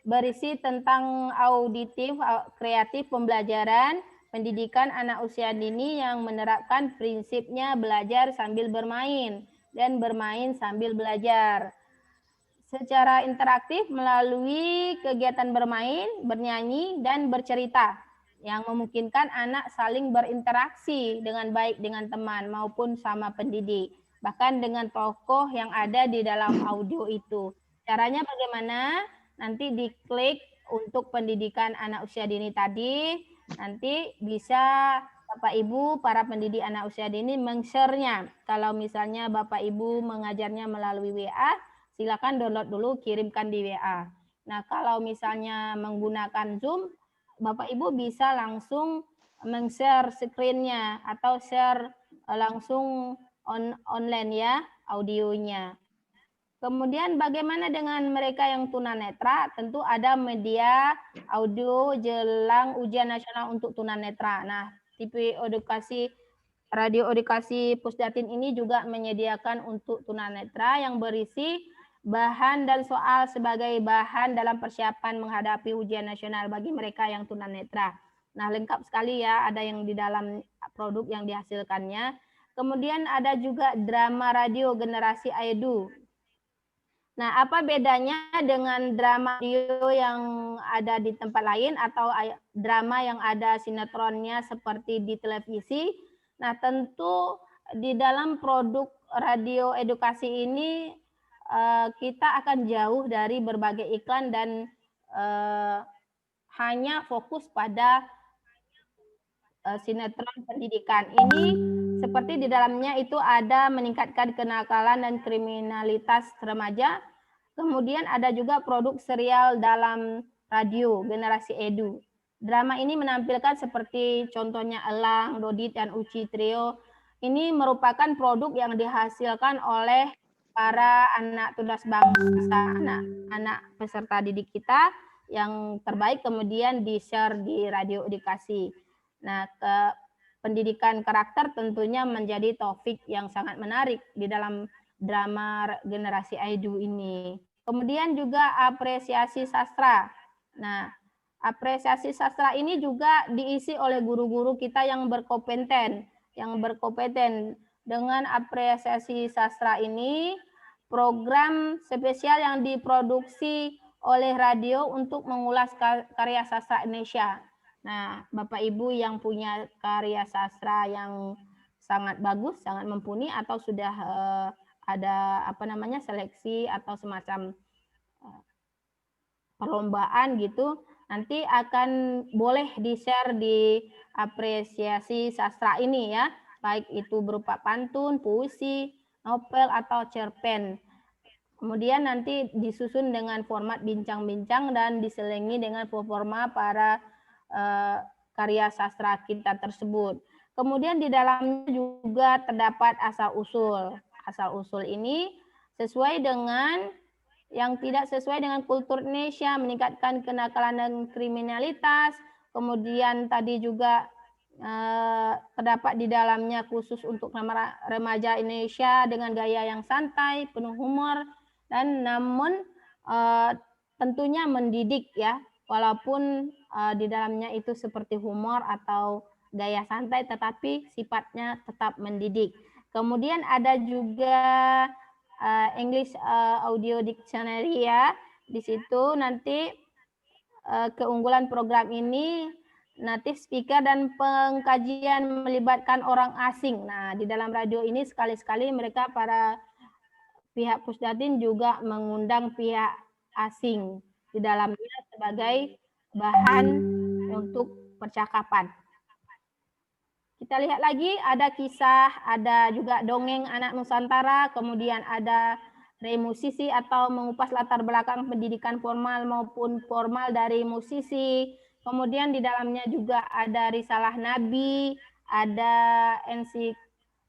Berisi tentang auditif, kreatif pembelajaran, pendidikan anak usia dini yang menerapkan prinsipnya belajar sambil bermain dan bermain sambil belajar. Secara interaktif melalui kegiatan bermain, bernyanyi, dan bercerita yang memungkinkan anak saling berinteraksi dengan baik dengan teman maupun sama pendidik, bahkan dengan tokoh yang ada di dalam audio itu. Caranya bagaimana? Nanti diklik untuk pendidikan anak usia dini tadi, nanti bisa Bapak Ibu para pendidik anak usia dini meng-share-nya. Kalau misalnya Bapak Ibu mengajarnya melalui WA, silakan download dulu, kirimkan di WA. Nah, kalau misalnya menggunakan Zoom, Bapak Ibu bisa langsung meng-share screen-nya atau share langsung online ya, audionya. Kemudian bagaimana dengan mereka yang tunanetra? Tentu ada media audio jelang ujian nasional untuk tunanetra. Nah, TV edukasi Radio Edukasi Pusdatin ini juga menyediakan untuk tunanetra yang berisi bahan dan soal sebagai bahan dalam persiapan menghadapi ujian nasional bagi mereka yang tunanetra. Nah, lengkap sekali ya, ada yang di dalam produk yang dihasilkannya. Kemudian ada juga drama radio generasi Edu. Nah, apa bedanya dengan drama radio yang ada di tempat lain atau drama yang ada sinetronnya seperti di televisi? Nah, tentu di dalam produk radio edukasi ini kita akan jauh dari berbagai iklan dan hanya fokus pada sinetron pendidikan. Ini seperti di dalamnya itu ada meningkatkan kenakalan dan kriminalitas remaja. Kemudian ada juga produk serial dalam radio generasi Edu. Drama ini menampilkan seperti contohnya Elang, Dodit, dan Uci Trio. Ini merupakan produk yang dihasilkan oleh para anak tunas bangsa, anak peserta didik kita yang terbaik, kemudian di-share di radio edukasi. Nah, pendidikan karakter tentunya menjadi topik yang sangat menarik di dalam drama generasi Edu ini. Kemudian juga apresiasi sastra. Nah, apresiasi sastra ini juga diisi oleh guru-guru kita yang berkompeten. Dengan apresiasi sastra ini, program spesial yang diproduksi oleh radio untuk mengulas karya sastra Indonesia. Nah, Bapak Ibu yang punya karya sastra yang sangat bagus, sangat mumpuni, atau sudah ada seleksi atau semacam perlombaan gitu, nanti akan boleh di-share di apresiasi sastra ini ya, baik itu berupa pantun, puisi, novel, atau cerpen. Kemudian nanti disusun dengan format bincang-bincang dan diselingi dengan performa para karya sastra kita tersebut. Kemudian di dalamnya juga terdapat asal-usul. Asal-usul ini sesuai dengan yang tidak sesuai dengan kultur Indonesia, meningkatkan kenakalan dan kriminalitas. Kemudian tadi juga terdapat di dalamnya khusus untuk remaja Indonesia dengan gaya yang santai, penuh humor, dan namun tentunya mendidik ya, walaupun di dalamnya itu seperti humor atau gaya santai, tetapi sifatnya tetap mendidik. Kemudian ada juga English Audio Dictionary ya. Di situ nanti keunggulan program ini native speaker dan pengkajian melibatkan orang asing. Nah, di dalam radio ini sekali-sekali mereka para pihak Pusdatin juga mengundang pihak asing di dalamnya sebagai bahan untuk percakapan. Kita lihat lagi, ada kisah, ada juga dongeng anak Nusantara, kemudian ada remusisi atau mengupas latar belakang pendidikan formal maupun formal dari musisi. Kemudian di dalamnya juga ada risalah Nabi, ada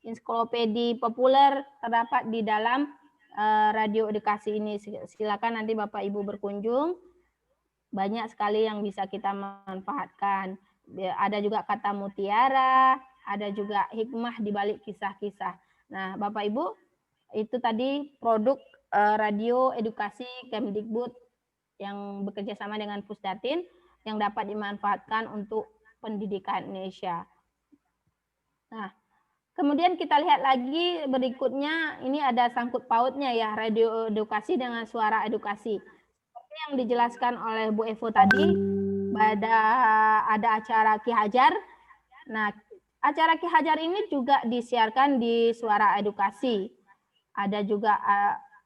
ensiklopedi populer terdapat di dalam radio edukasi ini. Silakan nanti Bapak Ibu berkunjung. Banyak sekali yang bisa kita manfaatkan. ada juga kata mutiara, ada juga hikmah di balik kisah-kisah. Nah, Bapak Ibu, itu tadi produk radio edukasi Kemdikbud yang bekerja sama dengan Pusdatin yang dapat dimanfaatkan untuk pendidikan Indonesia. Nah, kemudian kita lihat lagi berikutnya, ini ada sangkut pautnya ya, radio edukasi dengan suara edukasi. Seperti yang dijelaskan oleh Bu Evo tadi, ada acara Ki Hajar. Nah, acara Ki Hajar ini juga disiarkan di Suara Edukasi. Ada juga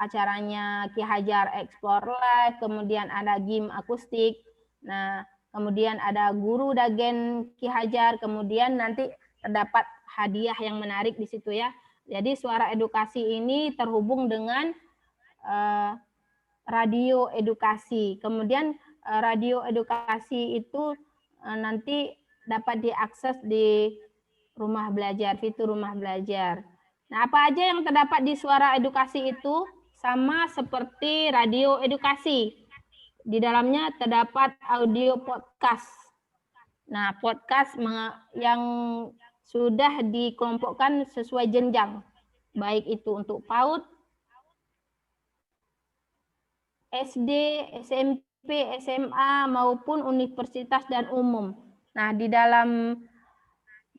acaranya Ki Hajar Explore Live, kemudian ada game akustik. Nah, kemudian ada guru dagen Ki Hajar, kemudian nanti terdapat hadiah yang menarik di situ ya. Jadi Suara Edukasi ini terhubung dengan radio edukasi. Kemudian radio edukasi itu nanti dapat diakses di rumah belajar, fitur rumah belajar. Nah, apa aja yang terdapat di Suara Edukasi itu sama seperti radio edukasi. Di dalamnya terdapat audio podcast. Nah, podcast yang sudah dikelompokkan sesuai jenjang, baik itu untuk PAUD, SD, SMP, SMA, maupun universitas dan umum. Nah, di dalam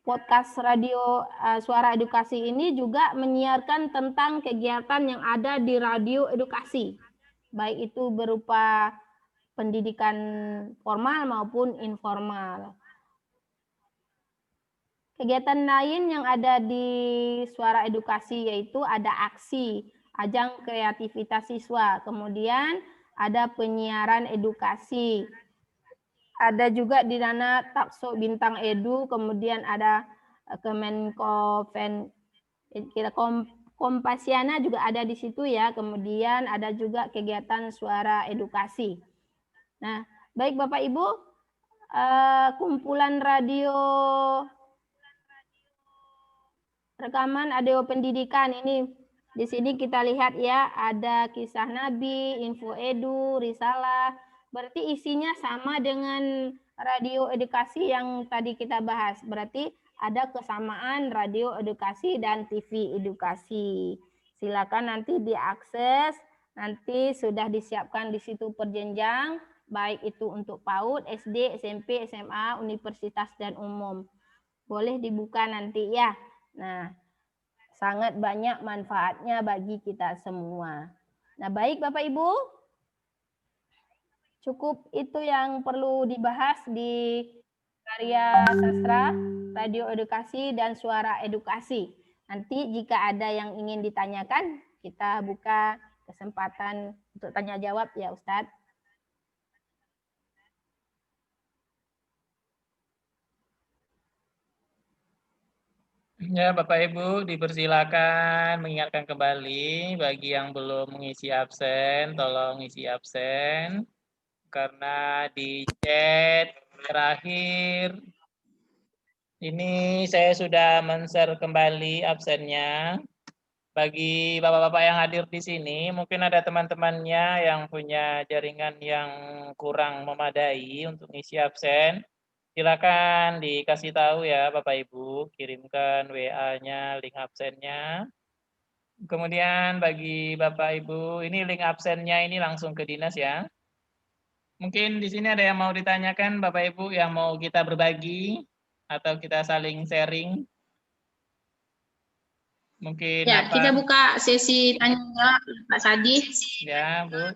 podcast radio Suara Edukasi ini juga menyiarkan tentang kegiatan yang ada di radio edukasi, baik itu berupa pendidikan formal maupun informal. Kegiatan lain yang ada di Suara Edukasi yaitu ada aksi, ajang kreativitas siswa, kemudian ada penyiaran edukasi, ada juga di dana Takso Bintang Edu, kemudian ada Kompasiana juga ada di situ ya, kemudian ada juga kegiatan Suara Edukasi. Nah, baik Bapak Ibu, kumpulan radio rekaman audio pendidikan ini di sini kita lihat ya, ada kisah Nabi, info edu, risalah. Berarti isinya sama dengan radio edukasi yang tadi kita bahas. Berarti ada kesamaan radio edukasi dan TV edukasi. Silakan nanti diakses, nanti sudah disiapkan di situ perjenjang, baik itu untuk PAUD, SD, SMP, SMA, universitas dan umum. Boleh dibuka nanti ya. Nah, sangat banyak manfaatnya bagi kita semua. Nah, baik Bapak Ibu, cukup itu yang perlu dibahas di karya sastra, radio edukasi, dan Suara Edukasi. Nanti jika ada yang ingin ditanyakan, kita buka kesempatan untuk tanya jawab ya Ustadz.
Ya, Bapak Ibu, dipersilakan mengingatkan kembali bagi yang belum mengisi absen, tolong isi absen. Karena di chat terakhir ini saya sudah men-share kembali absennya. Bagi Bapak-Bapak yang hadir di sini, mungkin ada teman-temannya yang punya jaringan yang kurang memadai untuk ngisi absen. Silakan dikasih tahu ya Bapak Ibu, kirimkan WA-nya, link absennya. Kemudian bagi Bapak Ibu, ini link absennya ini langsung ke dinas ya. Mungkin di sini ada yang mau ditanyakan Bapak Ibu yang mau kita berbagi atau kita saling sharing. Mungkin
ya,
apa?
kita buka sesi tanya jawab Pak Sadi.
Ya, Bu.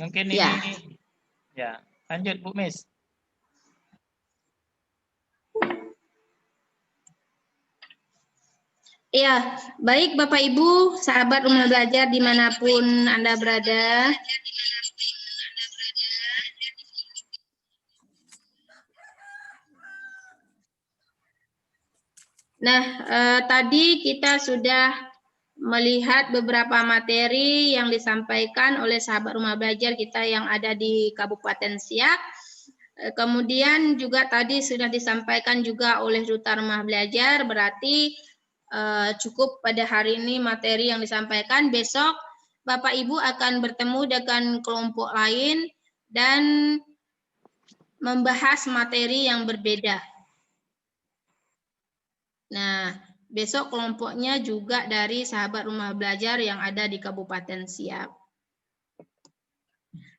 Mungkin
Ya.
ini, ya, lanjut Bu Miss.
Ya, baik Bapak Ibu, sahabat rumah belajar dimanapun Anda berada. Nah, tadi kita sudah melihat beberapa materi yang disampaikan oleh sahabat rumah belajar kita yang ada di Kabupaten Siak. Kemudian juga tadi sudah disampaikan juga oleh Duta Rumah Belajar, berarti cukup pada hari ini materi yang disampaikan. Besok Bapak Ibu akan bertemu dengan kelompok lain dan membahas materi yang berbeda. Nah, besok kelompoknya juga dari sahabat rumah belajar yang ada di Kabupaten Siak.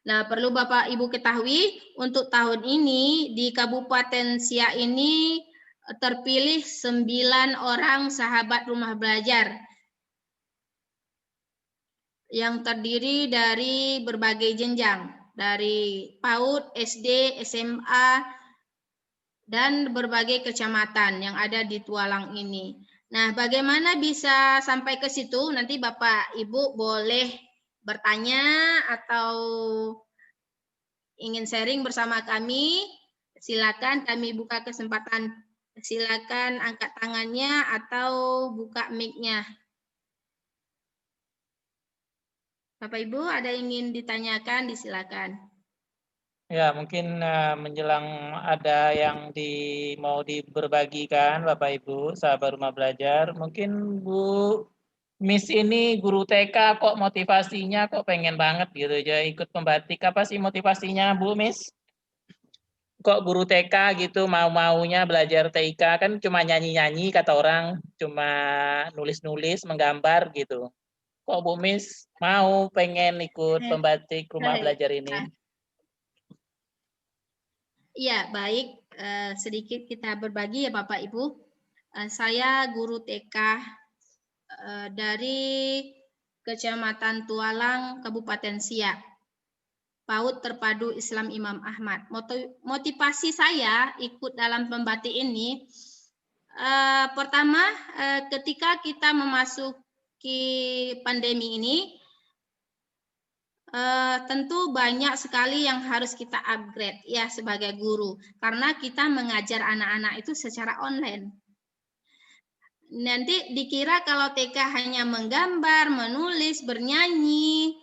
Nah, perlu Bapak Ibu ketahui, untuk tahun ini di Kabupaten Siak ini terpilih 9 orang sahabat rumah belajar yang terdiri dari berbagai jenjang, dari PAUD, SD, SMA, dan berbagai kecamatan yang ada di Tualang ini. Nah, bagaimana bisa sampai ke situ? Nanti Bapak Ibu boleh bertanya atau ingin sharing bersama kami. Silakan kami buka kesempatan. Silakan angkat tangannya atau buka mic-nya. Bapak Ibu ada yang ingin ditanyakan, disilakan.
Ya, mungkin menjelang ada yang mau diberbagikan Bapak Ibu, sahabat rumah belajar. Mungkin Bu Miss ini guru TK kok motivasinya kok pengen banget gitu aja ikut pembatik. Apa sih motivasinya Bu Miss? Kok guru TK gitu mau-maunya belajar TK, kan cuma nyanyi-nyanyi kata orang, cuma nulis-nulis, menggambar gitu. Kok Bu Miss mau pengen ikut pembatik rumah belajar ini?
Iya, baik. Sedikit kita berbagi ya Bapak Ibu. Saya guru TK dari Kecamatan Tualang, Kabupaten Siak. PAUD Terpadu Islam Imam Ahmad. Motivasi saya ikut dalam pembatik ini, pertama ketika kita memasuki pandemi ini, tentu banyak sekali yang harus kita upgrade ya sebagai guru, karena kita mengajar anak-anak itu secara online. Nanti dikira kalau TK hanya menggambar, menulis, bernyanyi.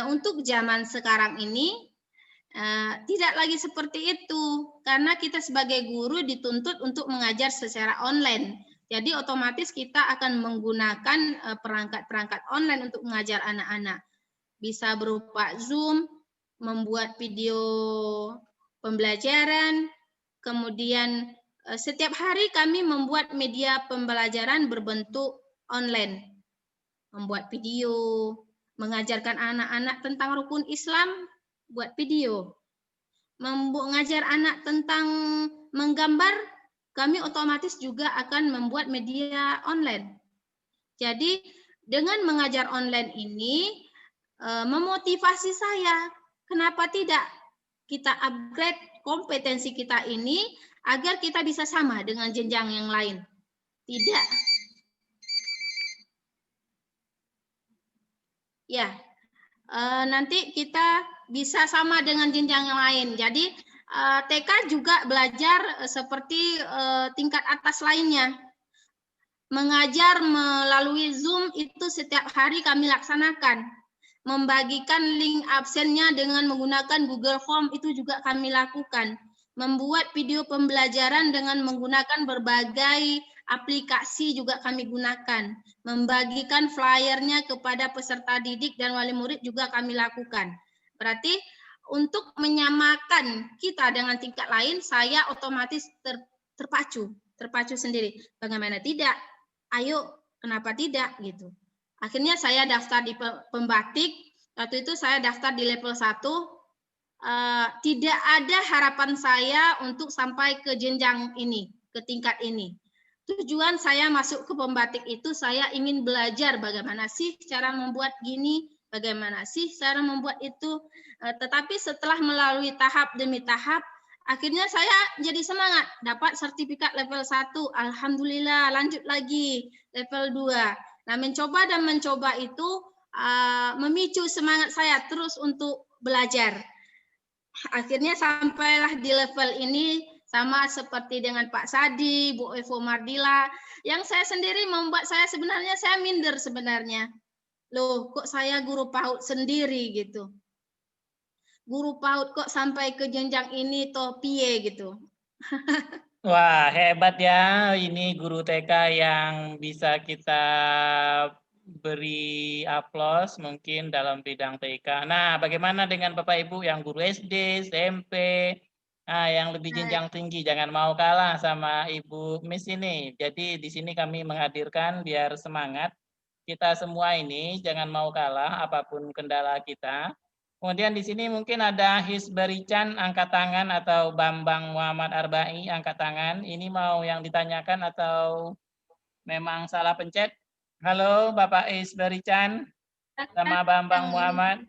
Untuk zaman sekarang ini tidak lagi seperti itu, karena kita sebagai guru dituntut untuk mengajar secara online. Jadi otomatis kita akan menggunakan perangkat-perangkat online untuk mengajar anak-anak. Bisa berupa Zoom, membuat video pembelajaran, kemudian setiap hari kami membuat media pembelajaran berbentuk online, membuat video, mengajarkan anak-anak tentang rukun Islam, buat video, mengajar anak tentang menggambar, kami otomatis juga akan membuat media online. Jadi dengan mengajar online ini memotivasi saya, kenapa tidak kita upgrade kompetensi kita ini agar kita bisa sama dengan jenjang yang lain. Tidak. Ya, nanti kita bisa sama dengan jenjang yang lain. Jadi TK juga belajar seperti tingkat atas lainnya. Mengajar melalui Zoom itu setiap hari kami laksanakan. Membagikan link absennya dengan menggunakan Google Form itu juga kami lakukan. Membuat video pembelajaran dengan menggunakan berbagai aplikasi juga kami gunakan. Membagikan flyernya kepada peserta didik dan wali murid juga kami lakukan. Berarti untuk menyamakan kita dengan tingkat lain, saya otomatis terpacu sendiri. Bagaimana tidak? Ayo, kenapa tidak gitu. Akhirnya saya daftar di pembatik. Waktu itu saya daftar di level 1. Tidak ada harapan saya untuk sampai ke jenjang ini, ke tingkat ini. Tujuan saya masuk ke pembatik itu, saya ingin belajar bagaimana sih cara membuat gini, bagaimana sih cara membuat itu. Tetapi setelah melalui tahap demi tahap, akhirnya saya jadi semangat, dapat sertifikat level 1. Alhamdulillah, lanjut lagi level 2. Nah, mencoba dan mencoba itu memicu semangat saya terus untuk belajar. Akhirnya sampailah di level ini, sama seperti dengan Pak Sadi, Bu Evo Mardila, yang saya sendiri membuat saya sebenarnya saya minder sebenarnya. Loh, kok saya guru PAUD sendiri gitu. Guru PAUD kok sampai ke jenjang ini toh piye gitu.
Wah, hebat ya ini guru TK yang bisa kita beri aplaus mungkin dalam bidang TK. Nah, bagaimana dengan Bapak Ibu yang guru SD, SMP, yang lebih jenjang tinggi, jangan mau kalah sama Ibu Miss ini. Jadi di sini kami menghadirkan biar semangat kita semua ini, jangan mau kalah apapun kendala kita. Kemudian di sini mungkin ada Hisbarican angkat tangan atau Bambang Muhammad Arba'i angkat tangan. Ini mau yang ditanyakan atau memang salah pencet? Halo Bapak Hisbarican sama Bambang Muhammad.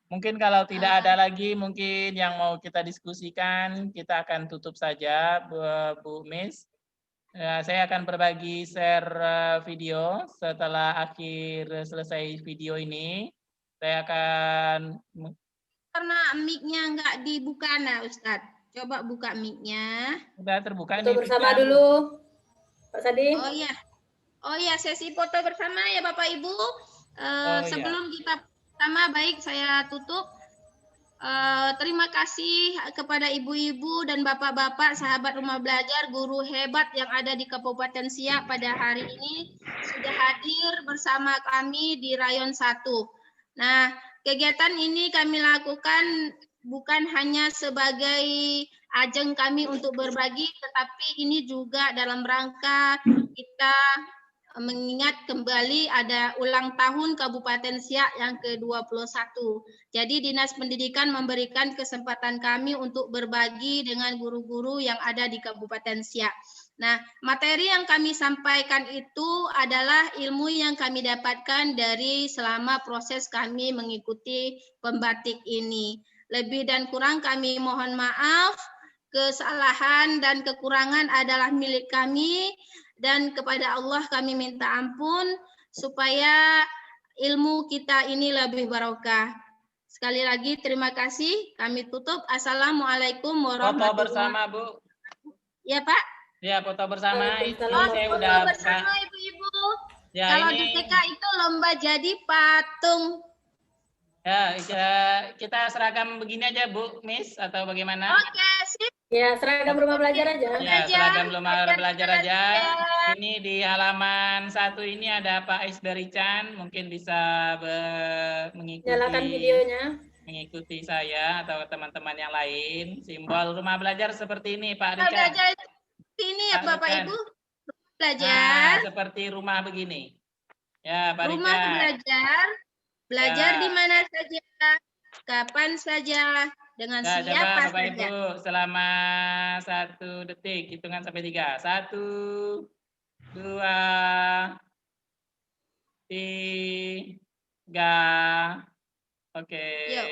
Mungkin kalau tidak ada lagi mungkin yang mau kita diskusikan, kita akan tutup saja Bu Miss. Saya akan berbagi share video setelah akhir selesai video ini. Saya akan
Karena mic-nya nggak dibuka, nah Ustadz. Coba buka mic-nya.
Sudah terbuka
Foto
nih.
bersama dulu, Pak Sadi.
Oh iya, sesi foto bersama ya Bapak Ibu. Sebelum kita pertama, baik saya tutup. Terima kasih kepada ibu-ibu dan bapak-bapak sahabat rumah belajar, guru hebat yang ada di Kabupaten Siak pada hari ini sudah hadir bersama kami di Rayon 1. Nah, kegiatan ini kami lakukan bukan hanya sebagai ajang kami untuk berbagi, tetapi ini juga dalam rangka kita mengingat kembali ada ulang tahun Kabupaten Siak yang ke-21. Jadi Dinas Pendidikan memberikan kesempatan kami untuk berbagi dengan guru-guru yang ada di Kabupaten Siak. Nah, materi yang kami sampaikan itu adalah ilmu yang kami dapatkan dari selama proses kami mengikuti pembatik ini. Lebih dan kurang kami mohon maaf, kesalahan dan kekurangan adalah milik kami, dan kepada Allah kami minta ampun supaya ilmu kita ini lebih barokah. Sekali lagi terima kasih, kami tutup. Assalamualaikum warahmatullahi wabarakatuh.
Foto bersama, Bu.
Ya, Pak.
Ya, foto bersama. Ini saya
Foto
udah
bersama Ibu-ibu.
Ya,
kalau
ini
di TK itu lomba jadi patung.
Ya, kita seragam begini aja, Bu Miss, atau bagaimana?
Oke, sip.
Ya, seragam rumah belajar aja.
Ya, seragam rumah belajar aja. Ini di halaman 1 ini ada Pak Isbarican, mungkin bisa
Nyalakan videonya.
mengikuti saya atau teman-teman yang lain. Simbol rumah belajar seperti ini, Pak Richard.
Belajar ini ya, Bapak Ibu. Belajar.
Seperti rumah begini. Ya, Pak
Rumah
Richard.
Belajar di mana saja, kapan saja, dengan siapa
coba, Bapak
saja.
Ibu, selama 1 detik, hitungan sampai 3. 1, 2, 3. Oke.
Yuk.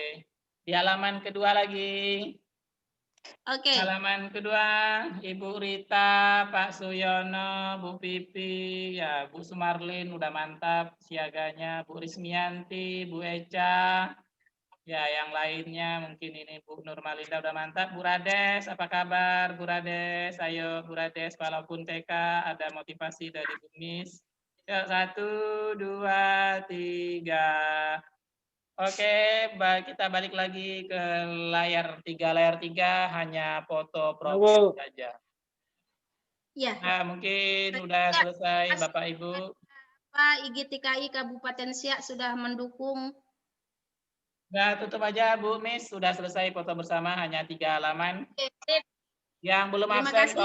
Di halaman kedua lagi.
Oke.
Halaman kedua, Ibu Rita, Pak Suyono, Bu Pipi, ya Bu Sumarlin udah mantap siaganya, Bu Rismianti, Bu Eca, ya yang lainnya mungkin ini Bu Nurmalinda udah mantap. Bu Rades, apa kabar Bu Rades? Ayo Bu Rades, walaupun TK ada motivasi dari Bu Miss. Yuk, 1, 2, 3. Oke, kita balik lagi ke layar 3 hanya foto profil saja.
Ya.
Nah, mungkin udah selesai Bapak Ibu.
Pak IGTKI Kabupaten Siak sudah mendukung.
Nah, tutup aja Bu Miss, sudah selesai foto bersama hanya 3 halaman. Yang belum absen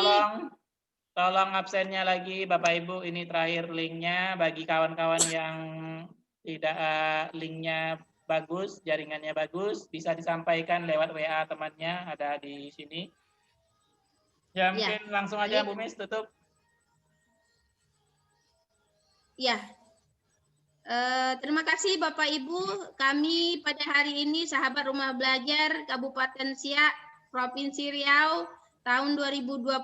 tolong absennya lagi Bapak Ibu, ini terakhir linknya bagi kawan-kawan yang tidak linknya bagus, jaringannya bagus, bisa disampaikan lewat WA temannya, ada di sini. Ya, mungkin langsung aja Bu Miss tutup.
Ya. Terima kasih Bapak Ibu, kami pada hari ini sahabat rumah belajar Kabupaten Siak, Provinsi Riau, tahun 2020,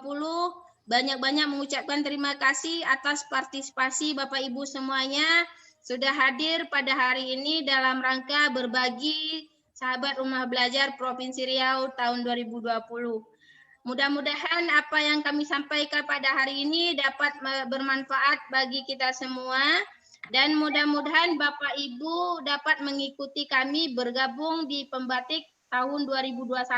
banyak-banyak mengucapkan terima kasih atas partisipasi Bapak Ibu semuanya sudah hadir pada hari ini dalam rangka berbagi sahabat rumah belajar Provinsi Riau tahun 2020. Mudah-mudahan apa yang kami sampaikan pada hari ini dapat bermanfaat bagi kita semua, dan mudah-mudahan Bapak Ibu dapat mengikuti kami bergabung di Pembatik tahun 2021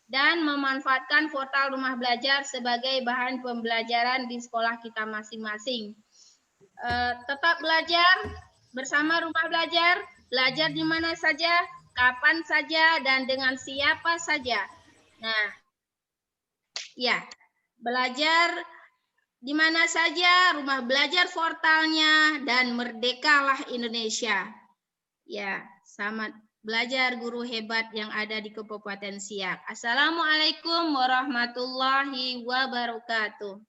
dan memanfaatkan portal rumah belajar sebagai bahan pembelajaran di sekolah kita masing-masing. tetap belajar bersama Rumah Belajar, belajar di mana saja, kapan saja, dan dengan siapa saja. Nah, ya, belajar di mana saja, Rumah Belajar portalnya, dan Merdekalah Indonesia. Ya, selamat belajar guru hebat yang ada di Kabupaten Siak. Assalamualaikum warahmatullahi wabarakatuh.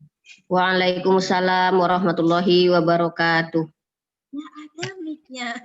Waalaikumsalam warahmatullahi wabarakatuh.
Nah, ada mic-nya.